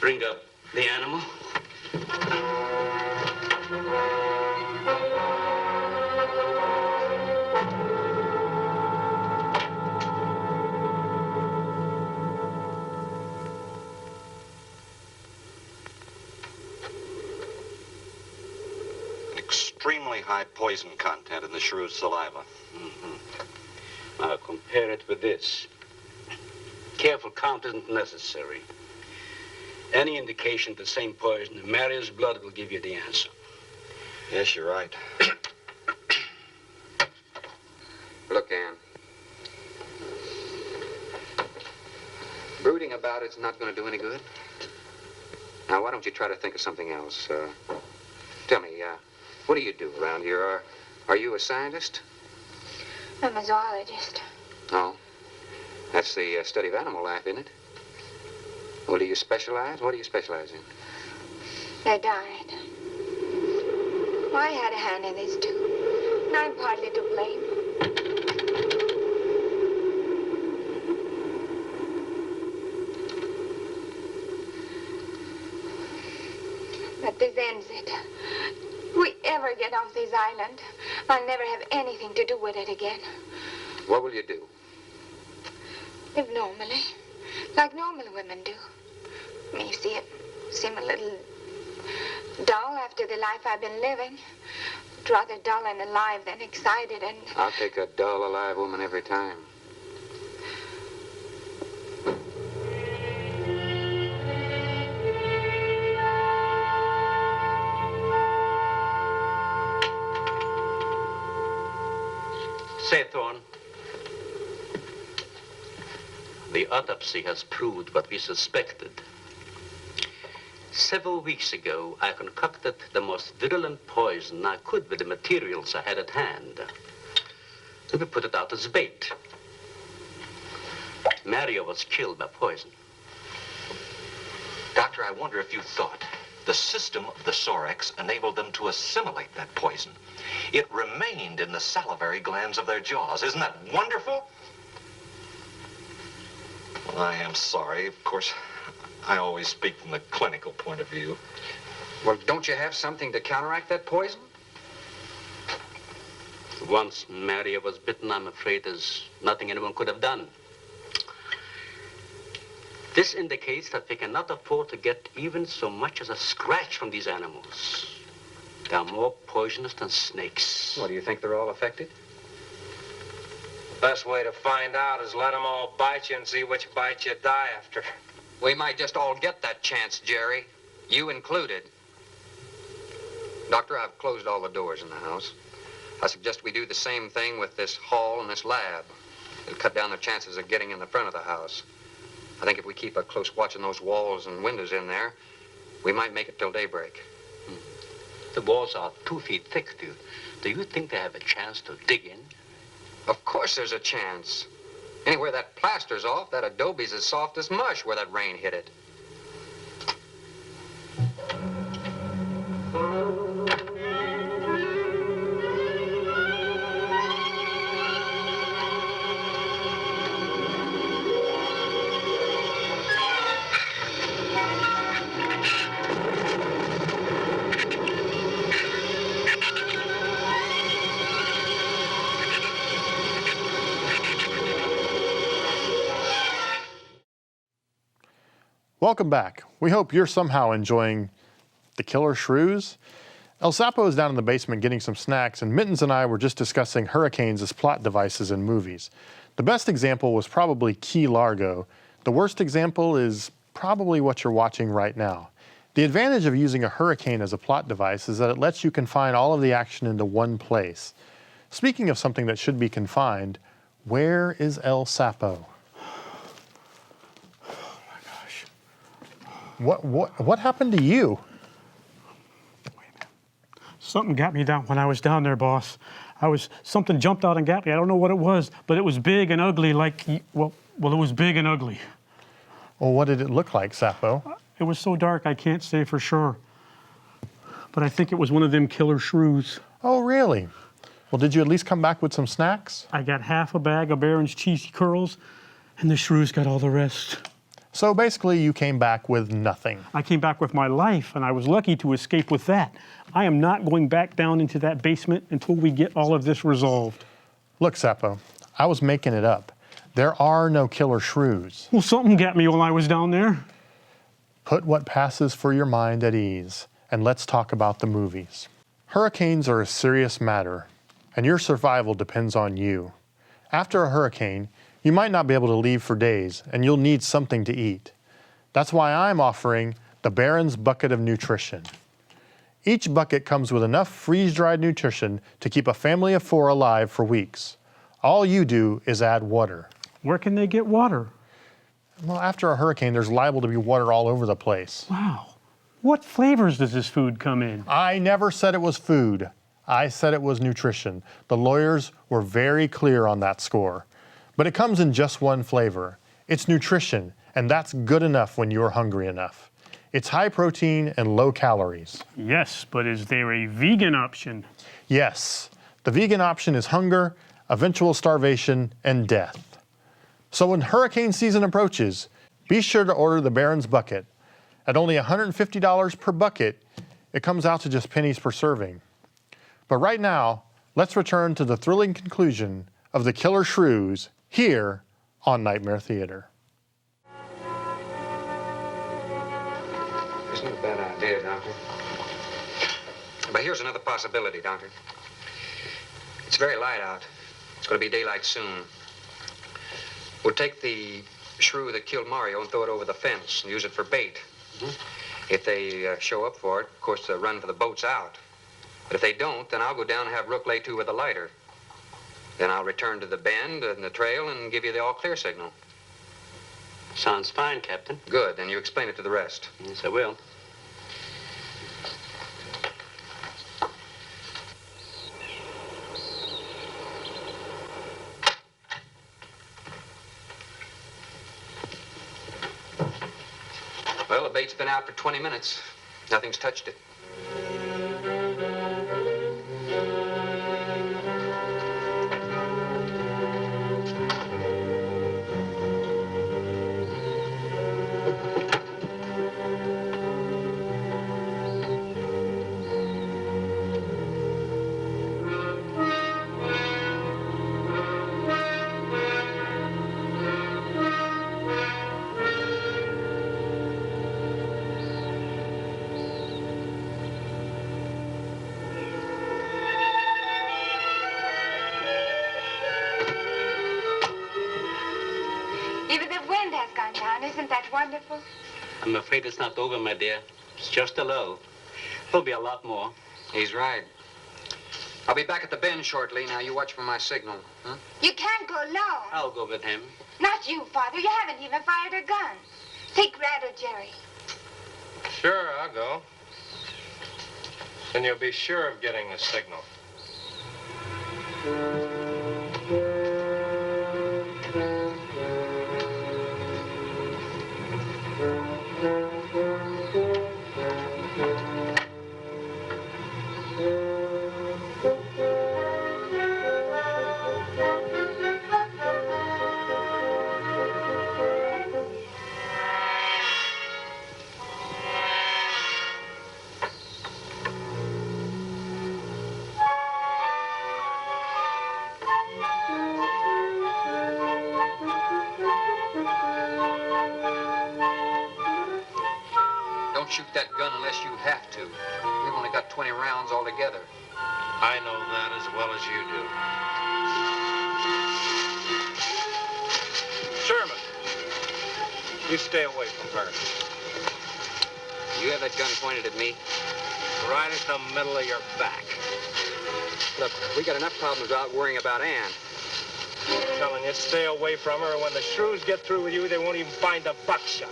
bring up the animal. Extremely high poison content in the shrew's saliva. Now compare it with this. Careful count isn't necessary. Any indication of the same poison in Mario's blood will give you the answer. Yes, you're right. Look, Ann. Brooding about it's not going to do any good. Now, why don't you try to think of something else? Tell me, what do you do around here? Are you a scientist? I'm a zoologist. Oh. That's the study of animal life, isn't it? Well, do you specialize? What do you specialize in? They died. Well, I had a hand in this, too. And I'm partly to blame. But this ends it. If we ever get off this island, I'll never have anything to do with it again. What will you do? Live normally, like normal women do. I mean, you see, it seem a little dull after the life I've been living. But rather dull and alive than excited and... I'll take a dull, alive woman every time. Say, Thorne, the autopsy has proved what we suspected. Several weeks ago, I concocted the most virulent poison I could with the materials I had at hand. And we put it out as bait. Mario was killed by poison. Doctor, I wonder if you thought the system of the Sorex enabled them to assimilate that poison. It remained in the salivary glands of their jaws. Isn't that wonderful? I am sorry. Of course, I always speak from the clinical point of view. Well, don't you have something to counteract that poison? Once Mario was bitten, I'm afraid there's nothing anyone could have done. This indicates that we cannot afford to get even so much as a scratch from these animals. They are more poisonous than snakes. What, do you think they're all affected? Best way to find out is let them all bite you and see which bite you die after. We might just all get that chance, Jerry. You included. Doctor, I've closed all the doors in the house. I suggest we do the same thing with this hall and this lab. It'll cut down the chances of getting in the front of the house. I think if we keep a close watch on those walls and windows in there, we might make it till daybreak. The walls are 2 feet thick. Do you think they have a chance to dig in? Of course there's a chance. Anywhere that plaster's off, that adobe's as soft as mush where that rain hit it. Welcome back. We hope you're somehow enjoying the Killer Shrews. El Sapo is down in the basement getting some snacks, and Mittens and I were just discussing hurricanes as plot devices in movies. The best example was probably Key Largo. The worst example is probably what you're watching right now. The advantage of using a hurricane as a plot device is that it lets you confine all of the action into one place. Speaking of something that should be confined, where is El Sapo? What happened to you? Something got me down when I was down there, boss. Something jumped out and got me. I don't know what it was, but it was big and ugly it was big and ugly. Well, what did it look like, Sapo? It was so dark I can't say for sure. But I think it was one of them killer shrews. Oh, really? Well, did you at least come back with some snacks? I got half a bag of Baron's cheesy curls, and the shrews got all the rest. So basically, you came back with nothing. I came back with my life, and I was lucky to escape with that. I am not going back down into that basement until we get all of this resolved. Look, Sapo, I was making it up. There are no killer shrews. Well, something got me while I was down there. Put what passes for your mind at ease, and let's talk about the movies. Hurricanes are a serious matter, and your survival depends on you. After a hurricane, you might not be able to leave for days, and you'll need something to eat. That's why I'm offering the Baron's Bucket of Nutrition. Each bucket comes with enough freeze-dried nutrition to keep a family of 4 alive for weeks. All you do is add water. Where can they get water? Well, after a hurricane, there's liable to be water all over the place. Wow. What flavors does this food come in? I never said it was food. I said it was nutrition. The lawyers were very clear on that score. But it comes in just one flavor. It's nutrition, and that's good enough when you're hungry enough. It's high protein and low calories. Yes, but is there a vegan option? Yes. The vegan option is hunger, eventual starvation, and death. So when hurricane season approaches, be sure to order the Baron's Bucket. At only $150 per bucket, it comes out to just pennies per serving. But right now, let's return to the thrilling conclusion of the Killer Shrews here on Nightmare Theater. Isn't it a bad idea, Doctor? But here's another possibility, Doctor. It's very light out. It's going to be daylight soon. We'll take the shrew that killed Mario and throw it over the fence and use it for bait. If they show up for it, of course, they'll run for the boats out. But if they don't, then I'll go down and have Rook lay to with a lighter. Then I'll return to the bend and the trail and give you the all-clear signal. Sounds fine, Captain. Good, then you explain it to the rest. Yes, I will. Well, the bait's been out for 20 minutes. Nothing's touched it. that wonderful? I'm afraid it's not over, my dear. It's just a low. There'll be a lot more. He's right. I'll be back at the bend shortly. Now, you watch for my signal. Huh? You can't go alone. I'll go with him. Not you, Father. You haven't even fired a gun. Take Red or Jerry. Sure, I'll go. Then you'll be sure of getting the signal. Don't shoot that gun unless you have to. We've only got 20 rounds altogether. I know that as well as you do. Sherman, you stay away from her. You have that gun pointed at me? Right at the middle of your back. Look, we got enough problems without worrying about Ann. I'm telling you, stay away from her. When the shrews get through with you, they won't even find the buckshot.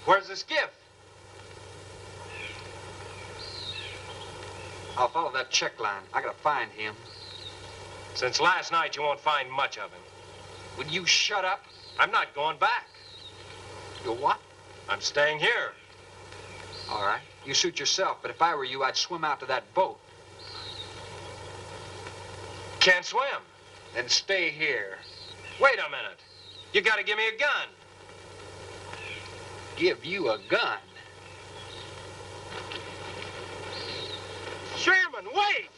Where's the skiff? I'll follow that check line. I gotta find him. Since last night, you won't find much of him. Will you shut up? I'm not going back. You what? I'm staying here. All right. You suit yourself, but if I were you, I'd swim out to that boat. Can't swim. Then stay here. Wait a minute. You gotta give me a gun. Give you a gun? Sherman, wait!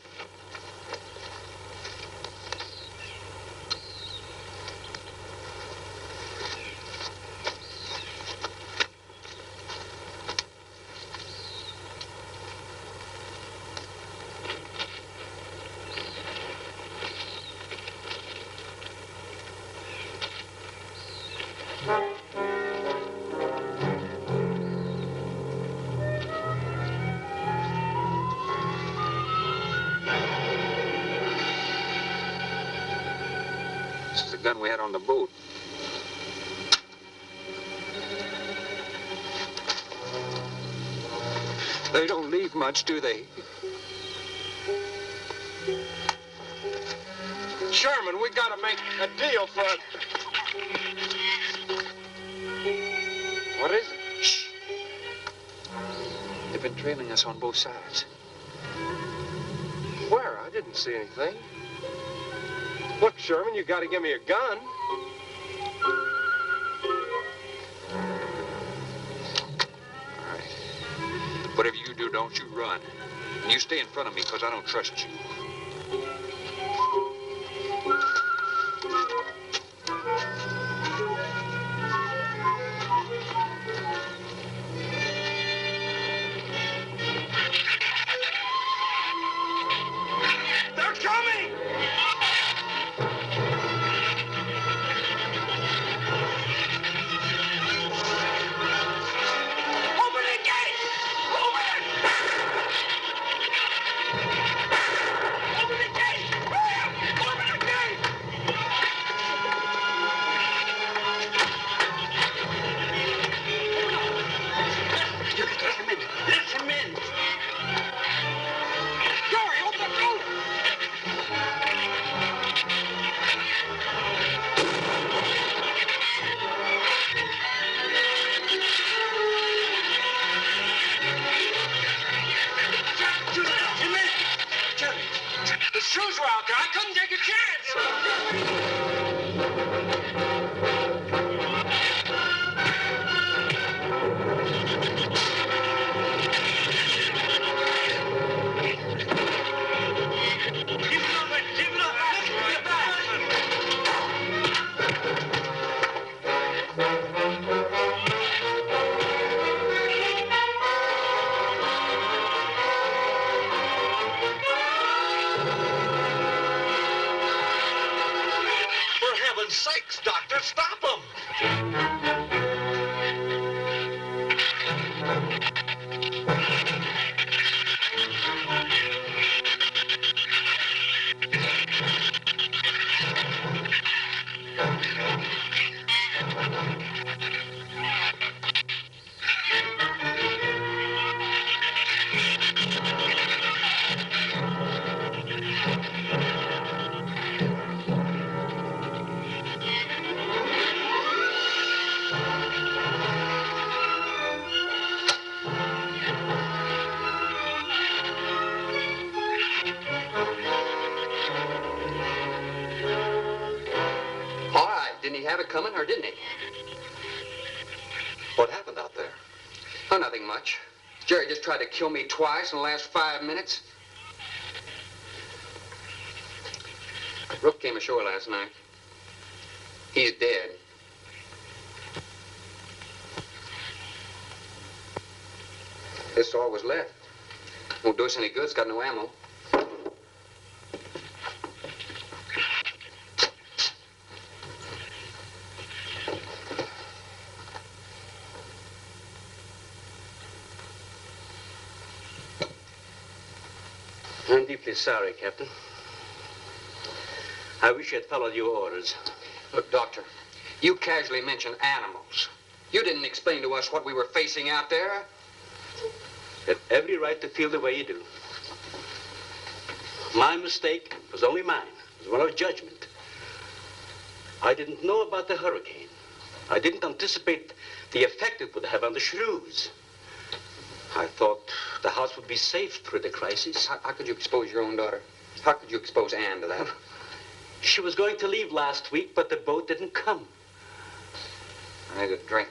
This is the gun we had on the boat. They don't leave much, do they? Sherman, we gotta make a deal for it. What is it? Shh. They've been trailing us on both sides. Where? I didn't see anything. Look, Sherman, you gotta give me a gun. All right. Whatever you do, don't you run. And you stay in front of me, because I don't trust you. They're coming! Open the gate! Open it! Open the gate! The shrews were out there. I couldn't take a For heaven's sakes, Doctor, stop them! All right, didn't he have it coming, or didn't he? What happened out there? Oh, nothing much. Jerry just tried to kill me twice in the last 5 minutes. Rook came ashore last night. He's dead. This all was left. Won't do us any good. It's got no ammo. I'm deeply sorry, Captain. I wish I'd followed your orders. Look, Doctor, you casually mentioned animals. You didn't explain to us what we were facing out there. You had every right to feel the way you do. My mistake was only mine. It was one of judgment. I didn't know about the hurricane. I didn't anticipate the effect it would have on the shrews. I thought the house would be safe through the crisis. How could you expose your own daughter? How could you expose Anne to that? She was going to leave last week, but the boat didn't come. I need a drink.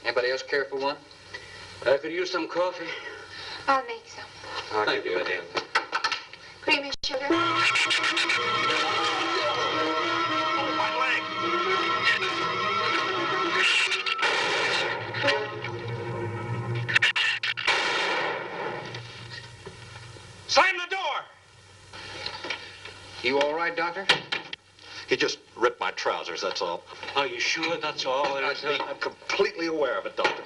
Anybody else care for one? I could use some coffee. I'll make some. Thank you, madam. Cream and sugar. Slam the door! You all right, Doctor? He just ripped my trousers, that's all. Are you sure that's all? I'm completely aware of it, Doctor.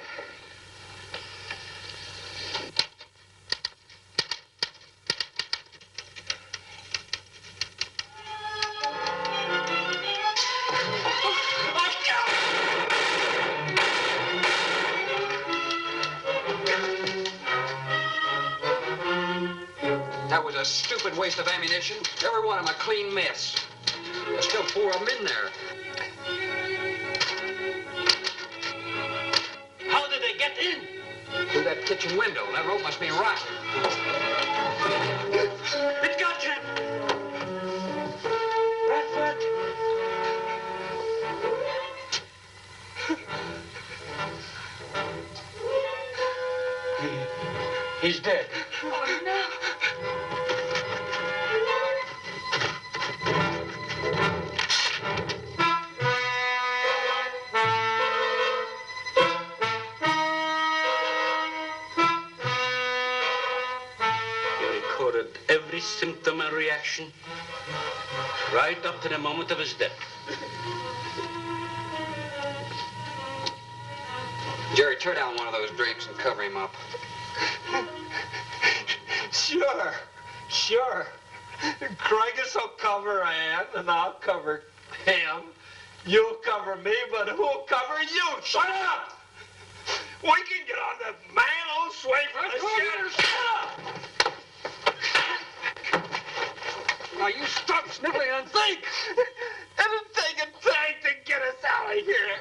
That was a stupid waste of ammunition. Every one of them a clean mess. There's still 4 of them in there. How did they get in? Through that kitchen window. That rope must be rotten. It got him! Bradford! He's dead. Oh, no. You recorded every symptom and reaction, right up to the moment of his death. Jerry, tear down one of those drapes and cover him up. Sure. Craigus will cover Ann, and I'll cover him. You'll cover me, but who'll cover you? Shut up! We can get on the man-old sway for the shit. Shut up! Now you stop sniveling and think! It'll take a tank to get us out of here.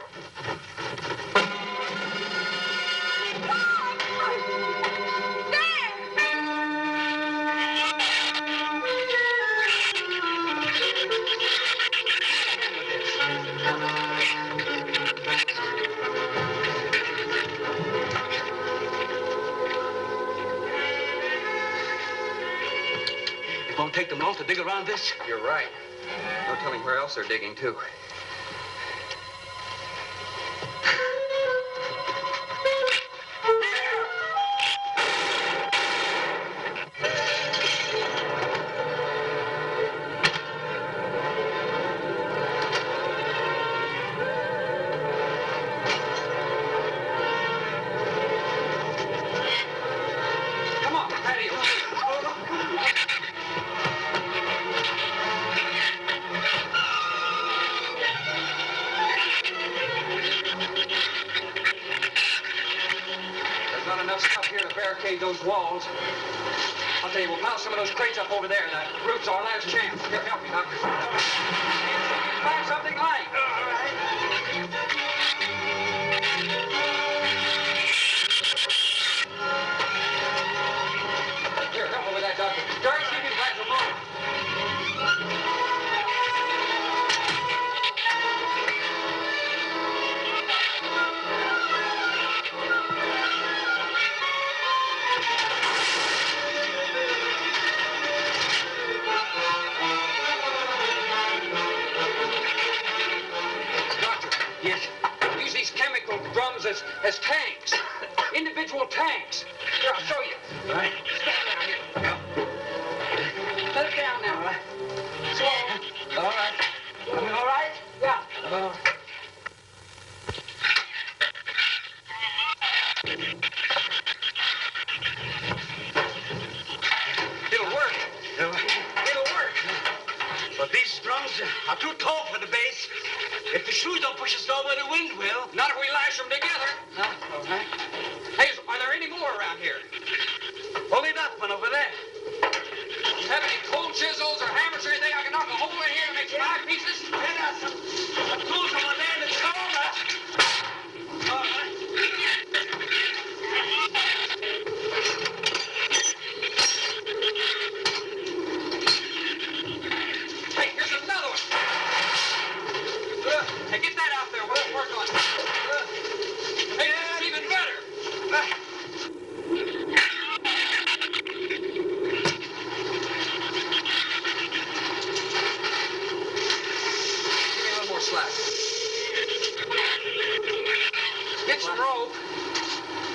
take them long to dig around this? You're right. No telling where else they're digging, too. Come on, patio. There's not enough stuff here to barricade those walls. I'll tell you, we'll pile some of those crates up over there. The roof's our last chance. Here, help me, Doctor. Find something light. All right. Here, help me with that, Doctor. Jerry, see if you can grab some more. Doctor. Yes. Use these chemical drums as tanks. Individual tanks. Here, I'll show you. All right. Stand down here. Put it down now, right? Slow. All right. All right? Yeah. It'll work. It'll work. But these drums are too tall for the base. If the shrews don't push us over, the wind will. Not if we lash them together. Huh? All right. Hey, are there any more around here? Only that one over there. You have any cold chisels or hammers or anything I can knock a hole in here to make some eye pieces? Yeah, some tools over there in the corner. All right. Hey, here's another one. Hey, get that out there. We'll work on it. Hey, this is even better. Give me a little more slack. Get some rope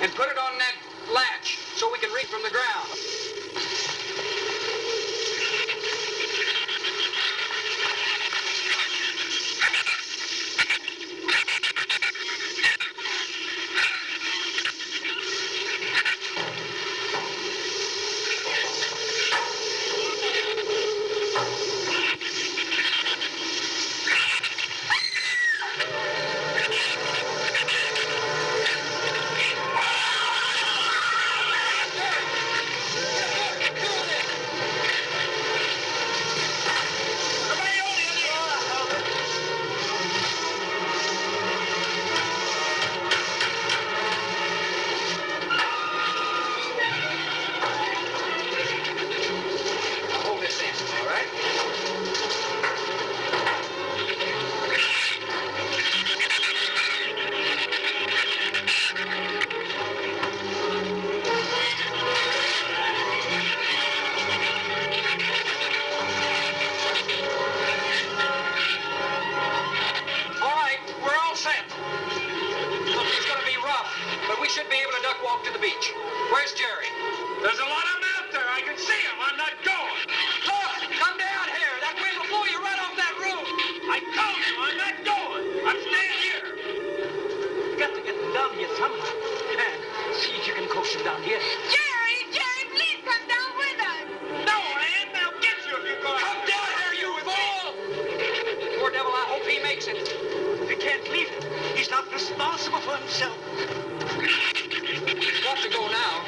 and put it on that latch so we can reach from the ground. Hold this in, all right? All right, we're all set. Look, it's gonna be rough, but we should be able to duck walk to the beach. Where's Jerry? There's a lot of them out there. I can see them. I'm not going. Look, come down here. That wind will blow you right off that roof. I told you I'm not going. I'm staying here. You got to get them down here somehow. And see if you can coax them down here. Jerry, please come down with us. No, Ann, they'll get you if you go. Come down here, you fool! Poor devil, I hope he makes it. We can't leave him. He's not responsible for himself. Got to go now.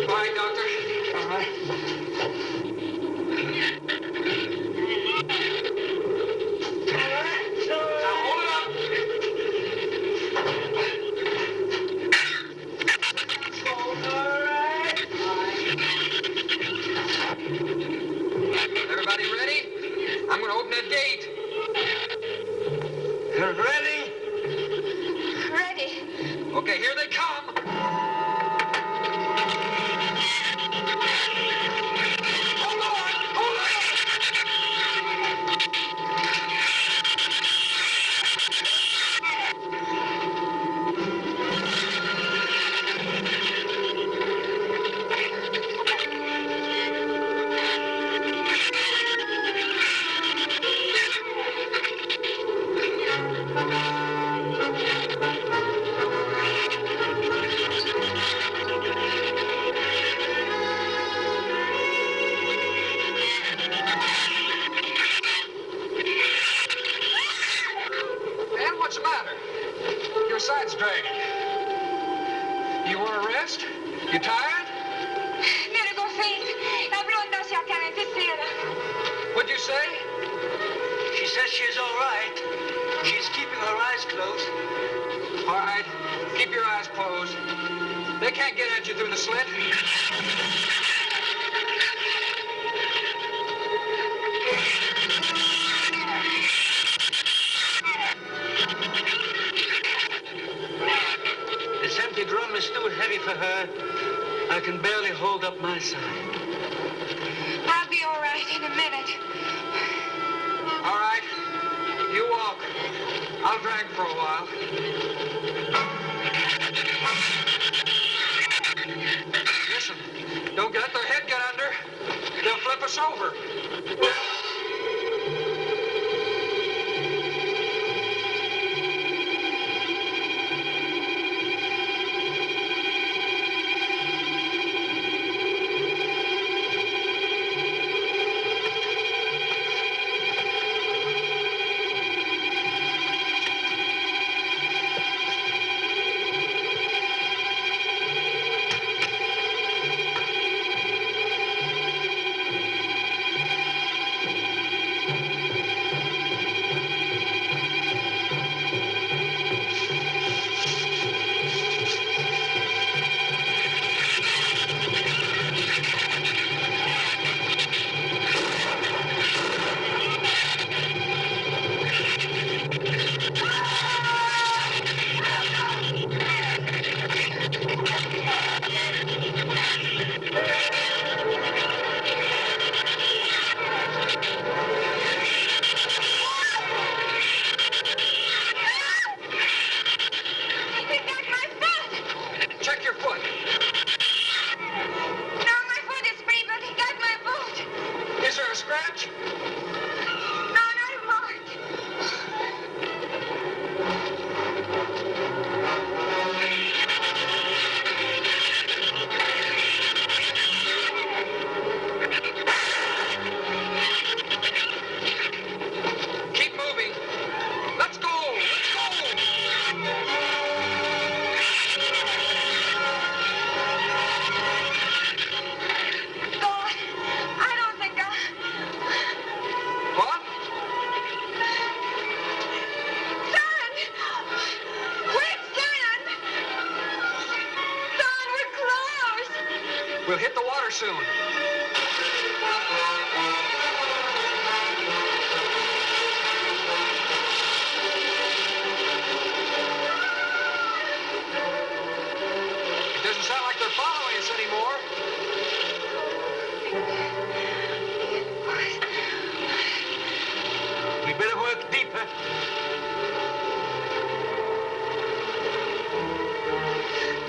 All right, Doctor. All right. Now hold it up. Everybody ready? I'm going to open that gate. What's the matter? Your side's dragging. You want to rest? You tired? What'd you say? She says she's all right. She's keeping her eyes closed. All right. Keep your eyes closed. They can't get at you through the slit. This empty drum is too heavy for her. I can barely hold up my side. I'll be all right in a minute. All right. You walk. I'll drag for a while. Listen, don't let their head get under. They'll flip us over. We'll hit the water soon. It doesn't sound like they're following us anymore. We better work deeper.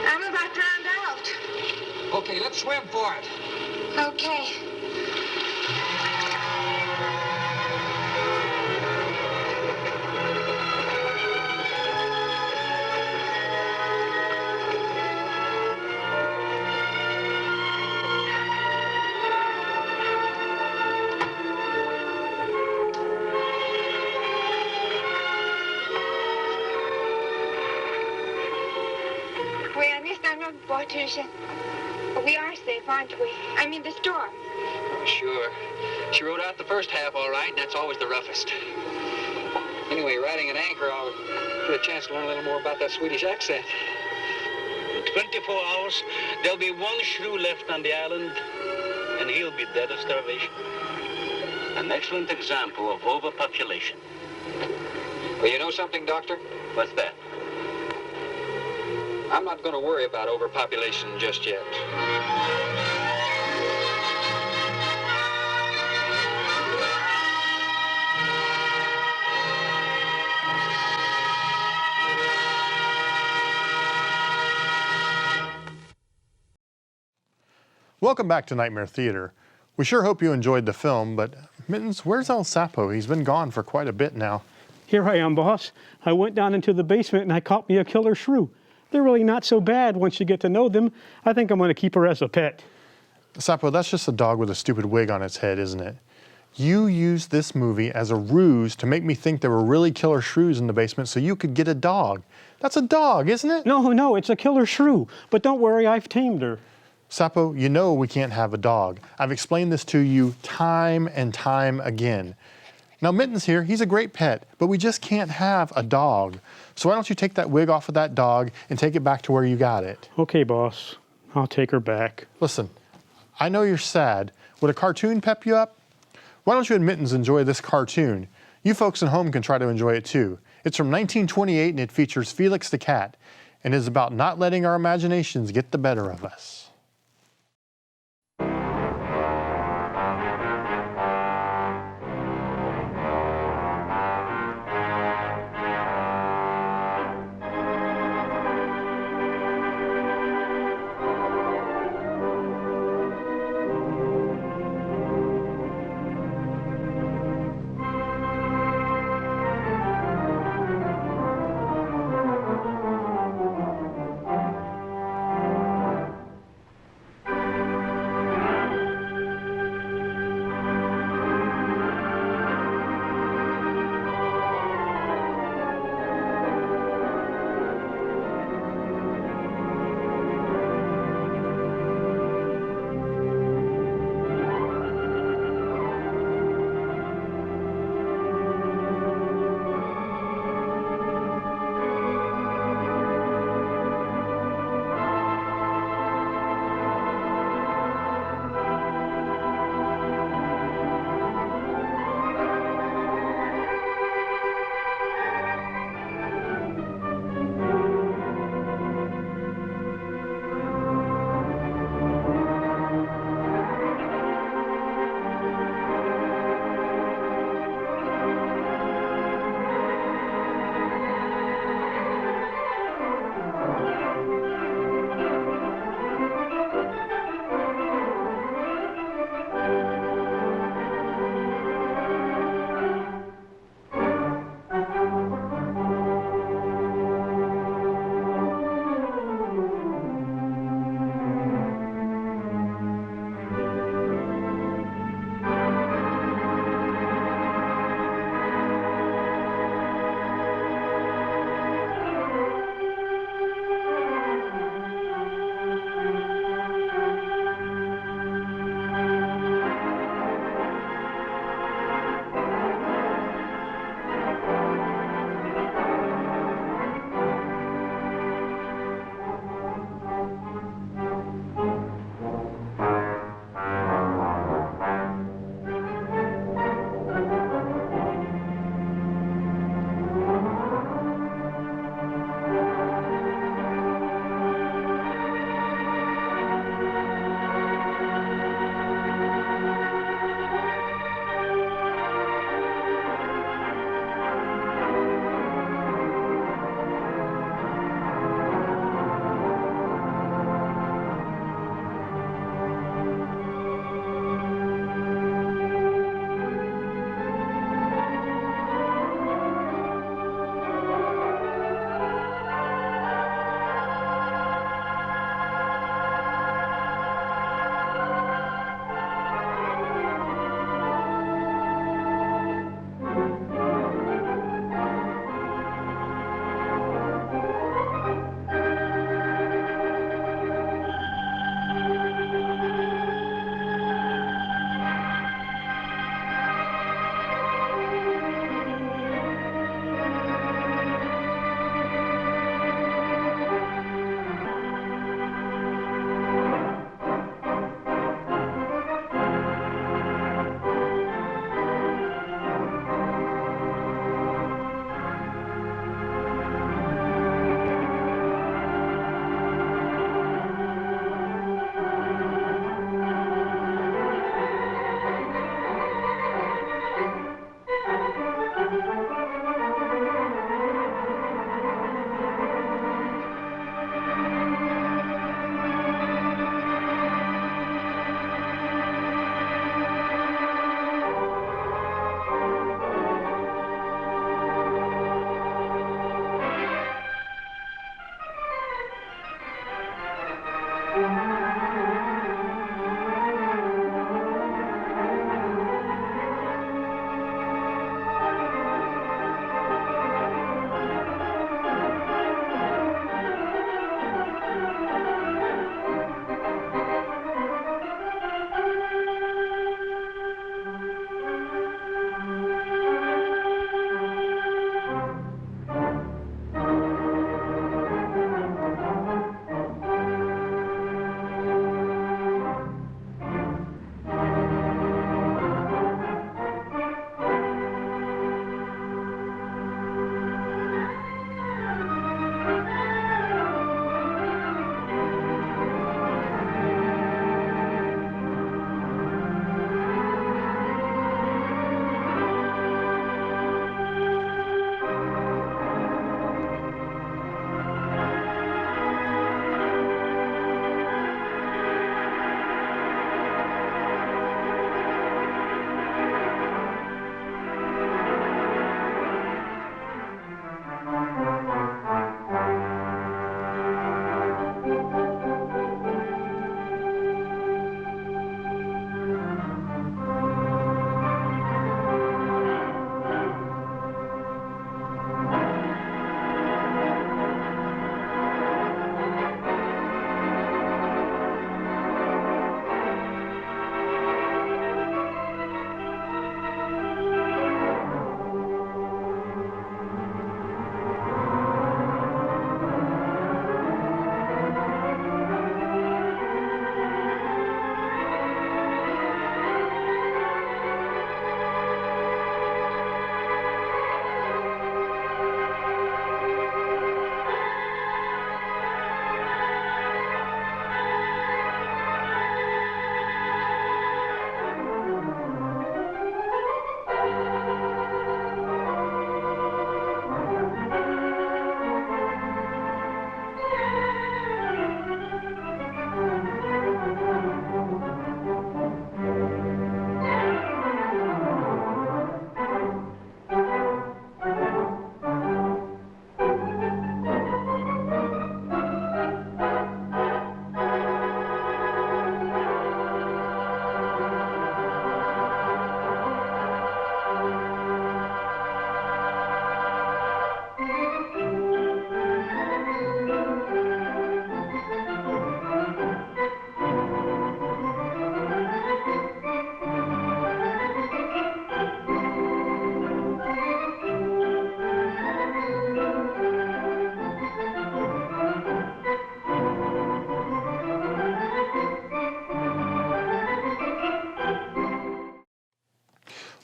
I'm about drowned out. Okay, let's swim for it. Okay. We are safe, aren't we? I mean, the storm. Oh, sure. She rode out the first half all right, and that's always the roughest. Anyway, riding an anchor, I'll get a chance to learn a little more about that Swedish accent. In 24 hours, there'll be one shrew left on the island, and he'll be dead of starvation. An excellent example of overpopulation. Well, you know something, Doctor? What's that? I'm not going to worry about overpopulation just yet. Welcome back to Nightmare Theater. We sure hope you enjoyed the film, but Mittens, where's El Sapo? He's been gone for quite a bit now. Here I am, boss. I went down into the basement and I caught me a killer shrew. They're really not so bad once you get to know them. I think I'm going to keep her as a pet. Sapo, that's just a dog with a stupid wig on its head, isn't it? You used this movie as a ruse to make me think there were really killer shrews in the basement so you could get a dog. That's a dog, isn't it? No, it's a killer shrew. But don't worry, I've tamed her. Sapo, you know we can't have a dog. I've explained this to you time and time again. Now Mitten's here, he's a great pet, but we just can't have a dog. So why don't you take that wig off of that dog and take it back to where you got it? Okay, boss. I'll take her back. Listen, I know you're sad. Would a cartoon pep you up? Why don't you and Mittens enjoy this cartoon? You folks at home can try to enjoy it too. It's from 1928 and it features Felix the cat and is about not letting our imaginations get the better of us.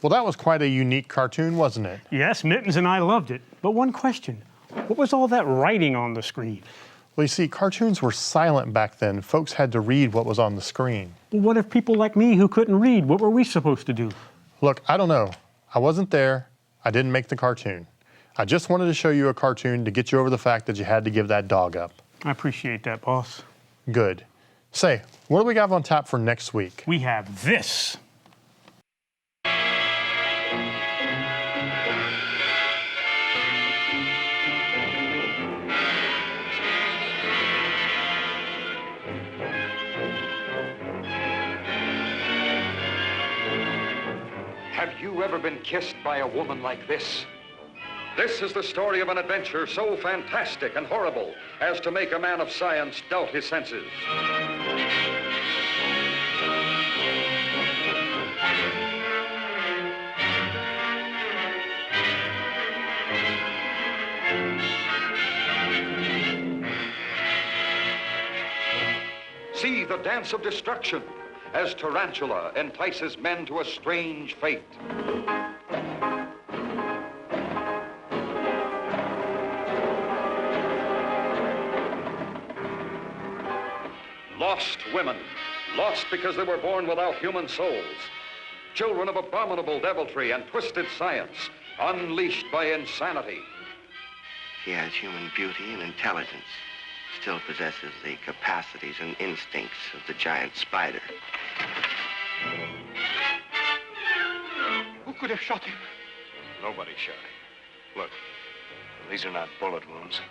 Well, that was quite a unique cartoon, wasn't it? Yes, Mittens and I loved it. But one question, what was all that writing on the screen? Well, you see, cartoons were silent back then. Folks had to read what was on the screen. Well, what if people like me who couldn't read, what were we supposed to do? Look, I don't know. I wasn't there. I didn't make the cartoon. I just wanted to show you a cartoon to get you over the fact that you had to give that dog up. I appreciate that, boss. Good. Say, what do we have on tap for next week? We have this. Have you ever been kissed by a woman like this? This is the story of an adventure so fantastic and horrible as to make a man of science doubt his senses. See the dance of destruction as tarantula entices men to a strange fate. Lost women, lost because they were born without human souls. Children of abominable deviltry and twisted science, unleashed by insanity. He has human beauty and intelligence, still possesses the capacities and instincts of the giant spider. Who could have shot him? Nobody shot him. Look, these are not bullet wounds.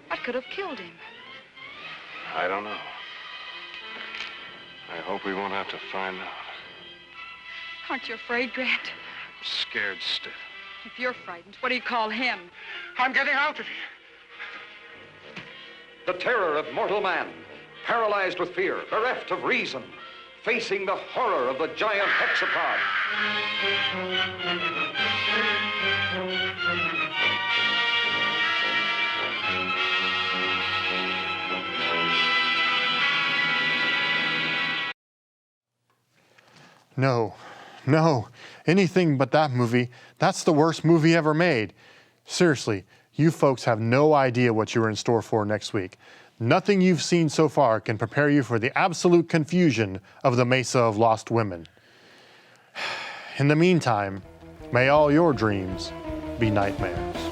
What could have killed him? I don't know. I hope we won't have to find out. Aren't you afraid, Grant? I'm scared stiff. If you're frightened, what do you call him? I'm getting out of here. The terror of mortal man, paralyzed with fear, bereft of reason, facing the horror of the giant hexapod. No, no, anything but that movie. That's the worst movie ever made. Seriously, you folks have no idea what you're in store for next week. Nothing you've seen so far can prepare you for the absolute confusion of the Mesa of Lost Women. In the meantime, may all your dreams be nightmares.